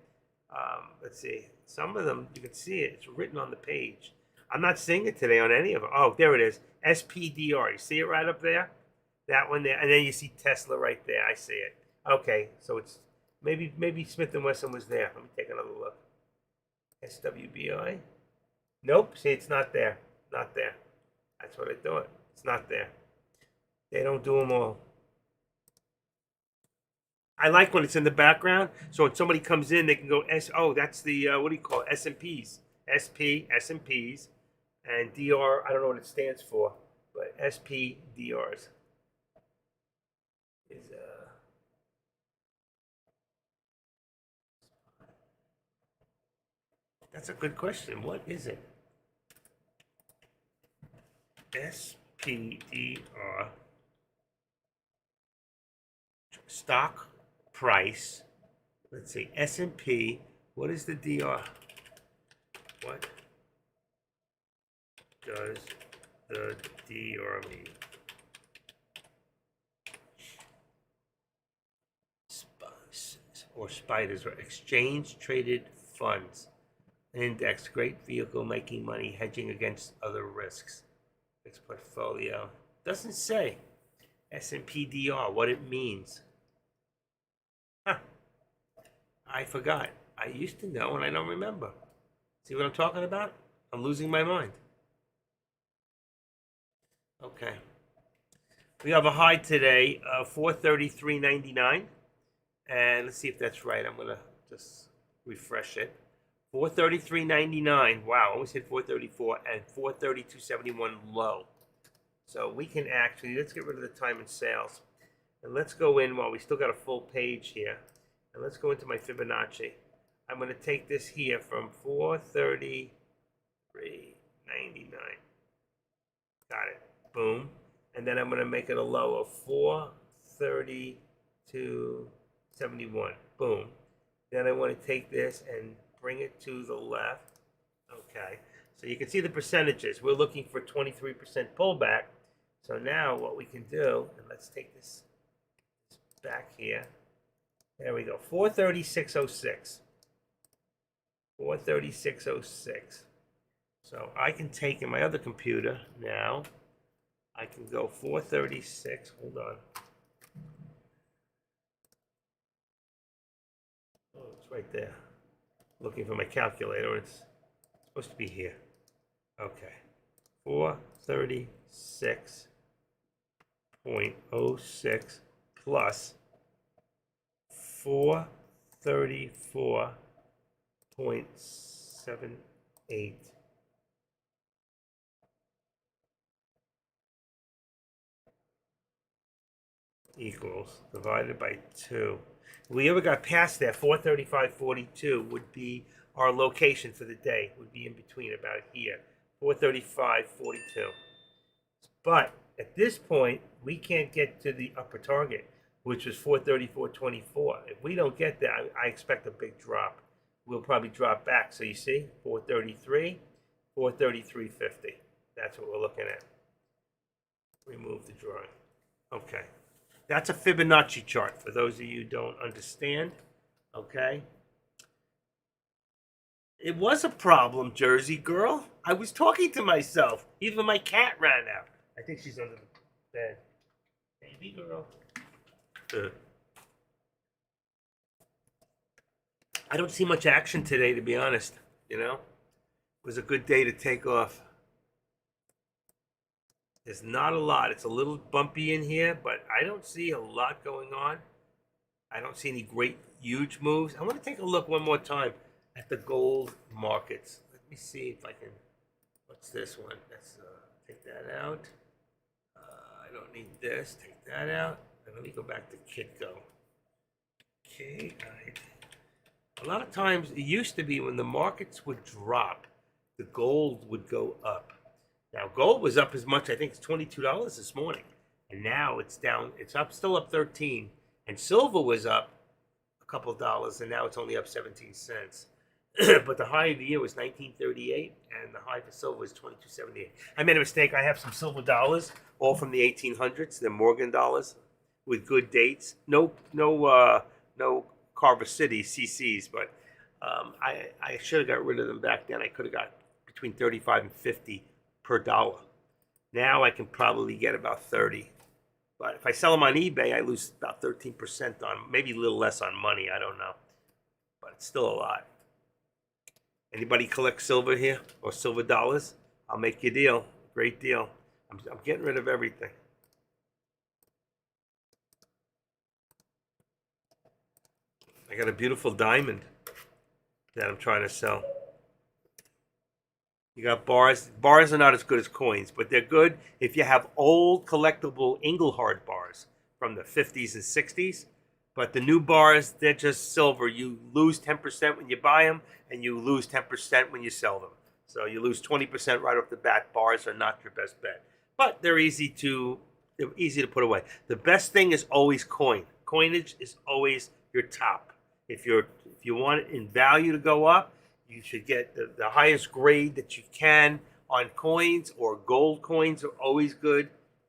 Let's see. Some of them, you can see it. It's written on the page. I'm not seeing it today on any of them. Oh, there it is. SPDR. You see it right up there? That one there. And then you see Tesla right there. I see it. Okay, so it's maybe Smith & Wesson was there. Let me take another look. SWBI. Nope. See, it's not there. Not there. That's what I thought. It's not there. They don't do them all. I like when it's in the background, so when somebody comes in, they can go oh, that's the what do you call it? S&Ps, SP, S&Ps, and DR. I don't know what it stands for, but SPDRs is that's a good question. What is it? SPDR stock price. Let's see, S&P. What is the DR? What does the DR mean? Or spiders, or exchange traded funds. Index, great vehicle making money, hedging against other risks. Fixed portfolio. Doesn't say S&P DR what it means. Huh. I forgot. I used to know and I don't remember. See what I'm talking about? I'm losing my mind. Okay. We have a high today, 433.99. And let's see if that's right. I'm going to just refresh it. 433.99. Wow, almost hit 434 and 432.71 low. So we can actually, let's get rid of the time and sales. And let's go in while we still got a full page here. And let's go into my Fibonacci. I'm going to take this here from 433.99. Got it. Boom. And then I'm going to make it a low of 432.71. Boom. Then I want to take this and bring it to the left. Okay. So you can see the percentages. We're looking for 23% pullback. So now what we can do, and let's take this back here. There we go. 436.06. 436.06. So I can take in my other computer now. I can go 436. Hold on. Oh, it's right there. Looking for my calculator. It's supposed to be here. Okay. 436.06 plus 434.78. equals divided by 2. If we ever got past that, 435.42 would be our location for the day. Would be in between about here, 435.42. But at this point, we can't get to the upper target, which was 434.24. If we don't get that, I expect a big drop. We'll probably drop back. So you see, 433, 433.50. That's what we're looking at. Remove the drawing. Okay. That's a Fibonacci chart for those of you who don't understand. Okay. It was a problem, Jersey girl. I was talking to myself. Even my cat ran out. I think she's under the bed. Baby girl. I don't see much action today, to be honest. You know, it was a good day to take off. There's not a lot. It's a little bumpy in here, but I don't see a lot going on. I don't see any great, huge moves. I want to take a look one more time at the gold markets. Let me see if I can. What's this one? Let's take that out. I don't need this. Take that out. And let me go back to Kitco. Okay. A lot of times, it used to be when the markets would drop, the gold would go up. Now, gold was up as much, I think it's $22 this morning. And now it's down, it's up, still up 13. And silver was up a couple of dollars, and now it's only up 17 cents. But the high of the year was 1938, and the high for silver was 22.78. I made a mistake. I have some silver dollars, all from the 1800s. They're Morgan dollars with good dates. No Carver City CCs, but I should have got rid of them back then. I could have got between 35 and 50 per dollar. Now I can probably get about 30. But if I sell them on eBay, I lose about 13% on, maybe a little less on money. I don't know. But it's still a lot. Anybody collect silver here or silver dollars? I'll make you a deal. Great deal. I'm getting rid of everything. I got a beautiful diamond that I'm trying to sell. You got bars. Bars are not as good as coins, but they're good if you have old collectible Engelhard bars from the 50s and 60s. But the new bars, they're just silver. You lose 10% when you buy them, and you lose 10% when you sell them. So you lose 20% right off the bat. Bars are not your best bet, but they're easy to put away. The best thing is always coin. Coinage is always your top. If you want it in value to go up, you should get the highest grade that you can on coins, or gold coins are always good.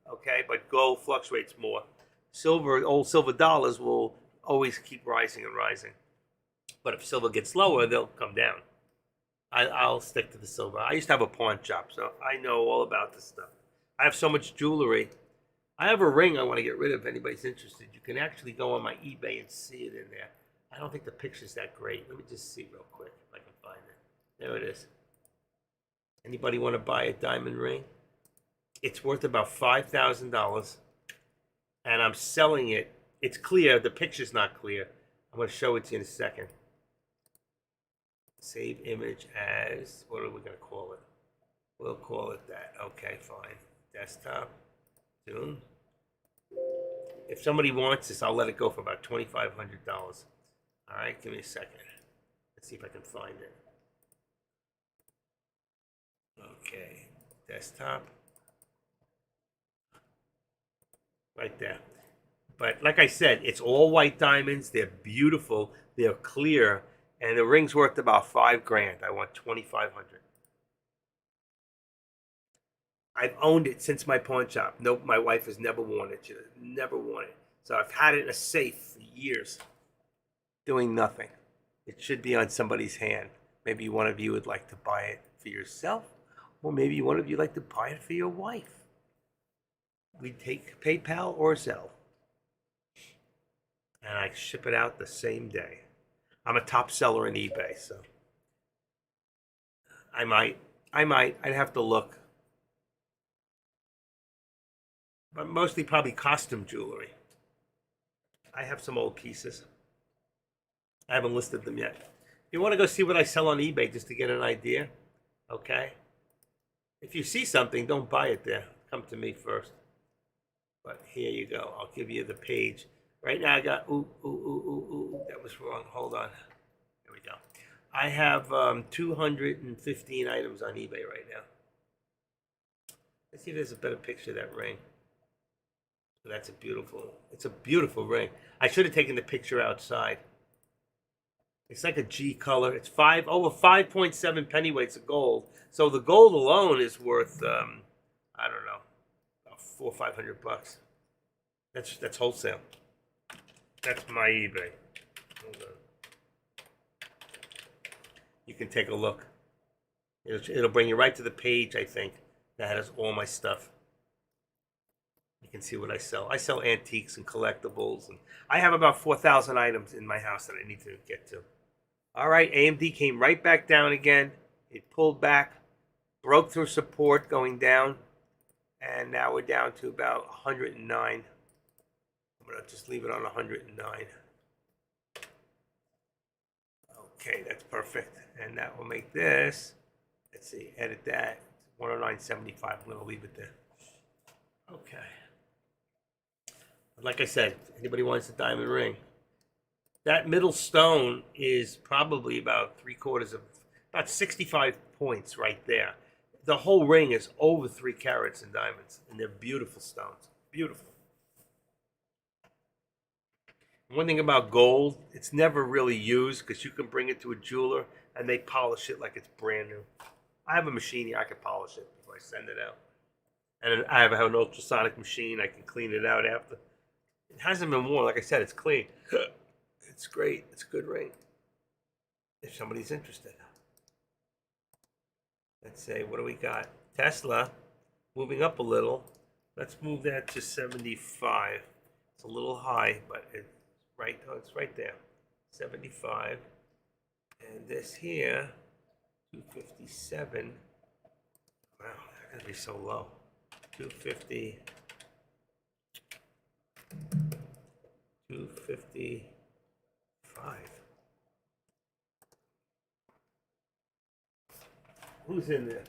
Okay, but gold fluctuates more. Silver, old silver dollars will always keep rising and rising. But if silver gets lower, they'll come down. I'll stick to the silver. I used to have a pawn shop, so I know all about this stuff. I have so much jewelry. I have a ring I want to get rid of if anybody's interested. You can actually go on my eBay and see it in there. I don't think the picture's that great. Let me just see real quick if I can find it. There it is. Anybody want to buy a diamond ring? It's worth about $5,000. And I'm selling it. It's clear. The picture's not clear. I'm going to show it to you in a second. Save image as, what are we going to call it? We'll call it that. Okay, fine. Desktop. Zoom. If somebody wants this, I'll let it go for about $2,500. All right, give me a second. Let's see if I can find it. Okay, desktop. Right there. But like I said, it's all white diamonds. They're beautiful. They're clear. And the ring's worth about $5,000. I want $2,500. I've owned it since my pawn shop. Nope, my wife has never worn it. She has never worn it. So I've had it in a safe for years, doing nothing. It should be on somebody's hand. Maybe one of you would like to buy it for yourself, or maybe one of you would like to buy it for your wife. We take PayPal or Zelle, and I ship it out the same day. I'm a top seller in eBay, so I'd have to look. But mostly probably costume jewelry. I have some old pieces. I haven't listed them yet. If you want to go see what I sell on eBay just to get an idea, okay? If you see something, don't buy it there. Come to me first. But here you go. I'll give you the page. Right now I got, that was wrong. Hold on. There we go. I have 215 items on eBay right now. Let's see if there's a better picture of that ring. That's it's a beautiful ring. I should have taken the picture outside. It's like a G color. It's over 5.7 pennyweights of gold. So the gold alone is worth, I don't know, about $400 or $500. That's wholesale. That's my eBay. Hold on. You can take a look. It'll bring you right to the page, I think, that has all my stuff. You can see what I sell. I sell antiques and collectibles, and I have about 4,000 items in my house that I need to get to. All right, AMD came right back down again. It pulled back, broke through support going down, and now we're down to about 109. I'm going to just leave it on 109. Okay, that's perfect. And that will make this, let's see, edit that, 109.75. I'm going to leave it there. Okay. Like I said, anybody wants a diamond ring, that middle stone is probably about about 65 points right there. The whole ring is over 3 carats in diamonds, and they're beautiful stones. Beautiful. One thing about gold, it's never really used because you can bring it to a jeweler and they polish it like it's brand new. I have a machine here, I can polish it before I send it out. And I have an ultrasonic machine, I can clean it out after. It hasn't been worn, like I said, it's clean. It's great, it's a good ring. If somebody's interested. Let's say, what do we got? Tesla, moving up a little. Let's move that to 75. It's a little high, but it's right there. 75. And this here, 257. Wow, that gotta be so low. 250. 255. Who's in there?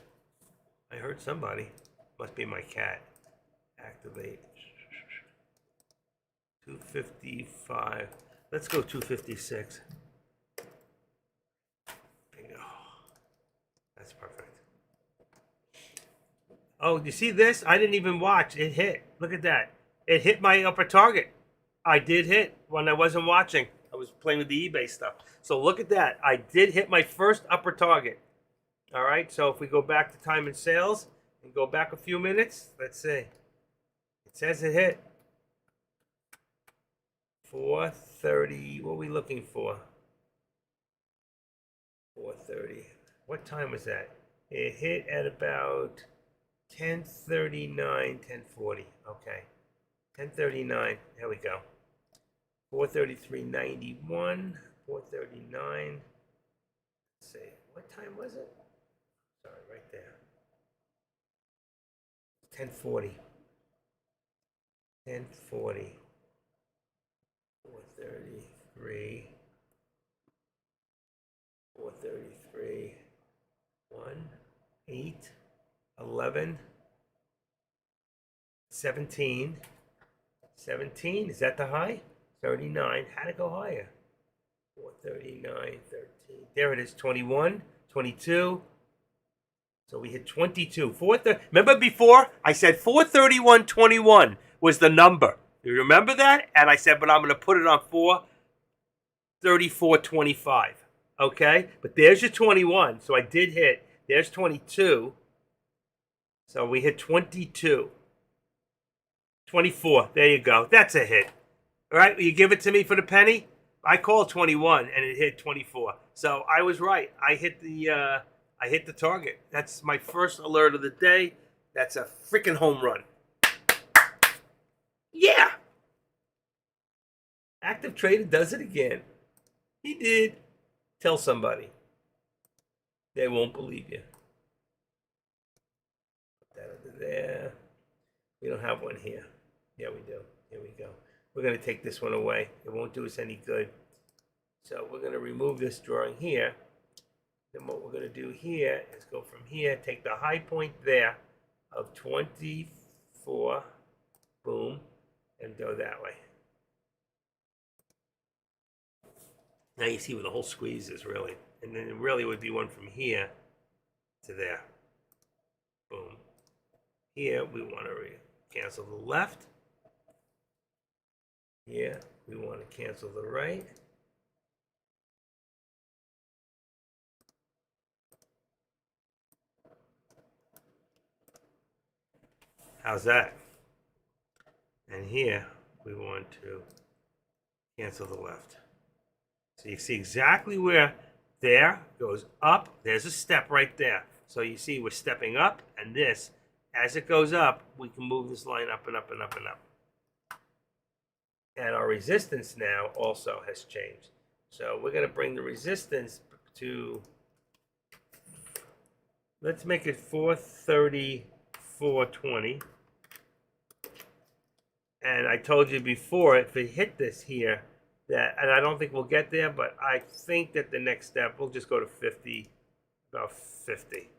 I heard somebody. Must be my cat. Activate. 255. Let's go 256. Bingo. That's perfect. Oh, you see this? I didn't even watch. It hit. Look at that. It hit my upper target. I did hit when I wasn't watching. I was playing with the eBay stuff. So look at that. I did hit my first upper target. All right. So if we go back to time and sales and go back a few minutes, let's see. It says it hit. 4:30. What are we looking for? 4:30. What time was that? It hit at about 10:39, 10:40. Okay. 10:39. There we go. 4:33.91. 4:39. Let's see. What time was it? Sorry, right there. 10:40. 10:40. 4:33. 4:33. 1, 8, 11, 17. 17, is that the high? 39, how'd it go higher? 439, 13, there it is, 21, 22. So we hit 22. Remember before? I said 431.21 was the number. You remember that? And I said, but I'm going to put it on 434.25. Okay? But there's your 21. So I did hit. There's 22. So we hit 22. 24. There you go. That's a hit. All right? Will you give it to me for the penny? I called 21 and it hit 24. So I was right. I hit the target. That's my first alert of the day. That's a freaking home run. Yeah. Active Trader does it again. He did. Tell somebody. They won't believe you. Put that under there. We don't have one here. Yeah, we do. Here we go. We're going to take this one away. It won't do us any good. So we're going to remove this drawing here. Then what we're going to do here is go from here, take the high point there of 24, boom, and go that way. Now you see where the whole squeeze is really. And then it really would be one from here to there. Boom. Here we want to cancel the left. Here we want to cancel the right. How's that? And here we want to cancel the left. So you see exactly where there goes up. There's a step right there. So you see we're stepping up, and this, as it goes up, we can move this line up and up and up and up. And our resistance now also has changed. So we're going to bring the resistance to, let's make it 430, 420. And I told you before, if we hit this here, that, and I don't think we'll get there, but I think that the next step, we'll just go to 50, about 50,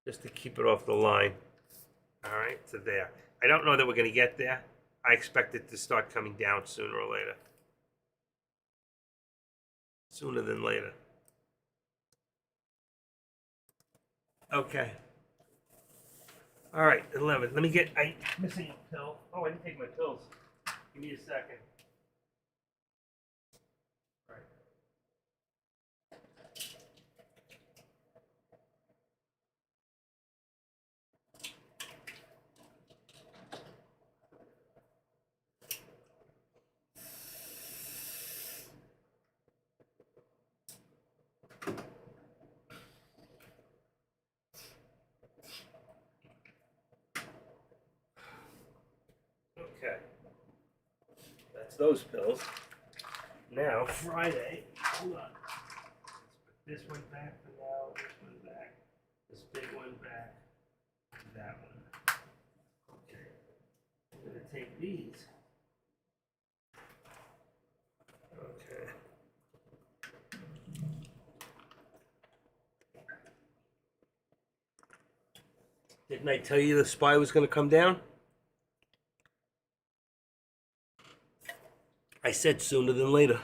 just to keep it off the line. All right, so there. I don't know that we're going to get there. I expect it to start coming down sooner or later. Sooner than later. Okay. All right, 11. Let me get, I'm missing a pill. Oh, I didn't take my pills. Give me a second. All right. Okay. That's those pills. Now, Friday, hold on. Let's put this one back for now, this one back, this big one back, that one. Okay. I'm going to take these. Okay. Didn't I tell you the SPY was going to come down? I said sooner than later.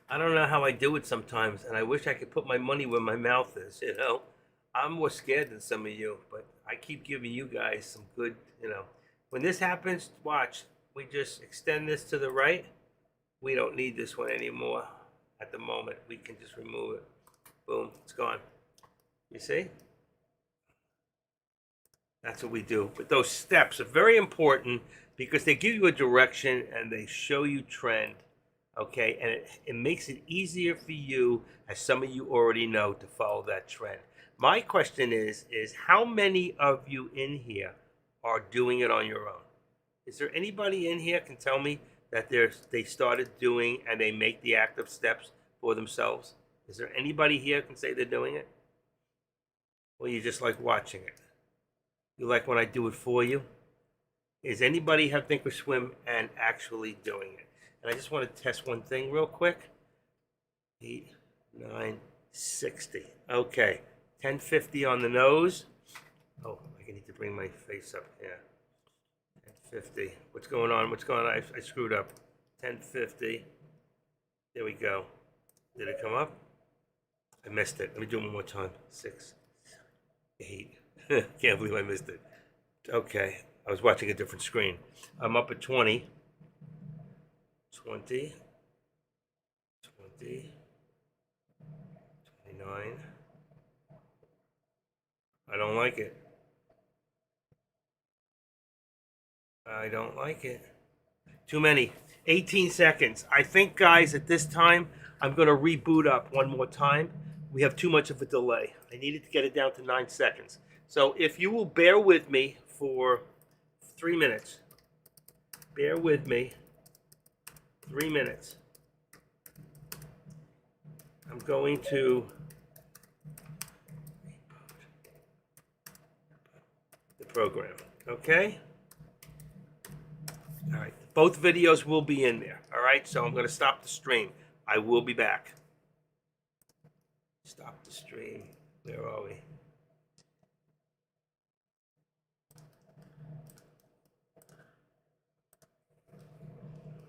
I don't know how I do it sometimes, and I wish I could put my money where my mouth is, you know. I'm more scared than some of you, but I keep giving you guys some good, you know. When this happens, watch. We just extend this to the right. We don't need this one anymore at the moment. We can just remove it. Boom, it's gone. You see? That's what we do. But those steps are very important because they give you a direction and they show you trend. Okay, and it makes it easier for you, as some of you already know, to follow that trend. My question is how many of you in here are doing it on your own? Is there anybody in here can tell me that they started doing and they make the active steps for themselves? Is there anybody here can say they're doing it? Or you just like watching it? You like when I do it for you? Is anybody have Thinkorswim and actually doing it? And I just want to test one thing real quick. 8, 9, 60. Okay. 1050 on the nose. Oh, I need to bring my face up here. 1050. What's going on? What's going on? I screwed up. 1050. There we go. Did it come up? I missed it. Let me do it one more time. 6, 8. Can't believe I missed it. Okay. I was watching a different screen. I'm up at 20. 20, 20, 29. I don't like it. I don't like it. Too many. 18 seconds. I think, guys, at this time, I'm going to reboot up one more time. We have too much of a delay. I needed to get it down to 9 seconds. So if you will bear with me for 3 minutes. Bear with me. 3 minutes. I'm going to the program. Okay? All right. Both videos will be in there. All right? So I'm going to stop the stream. I will be back. Stop the stream. Where are we?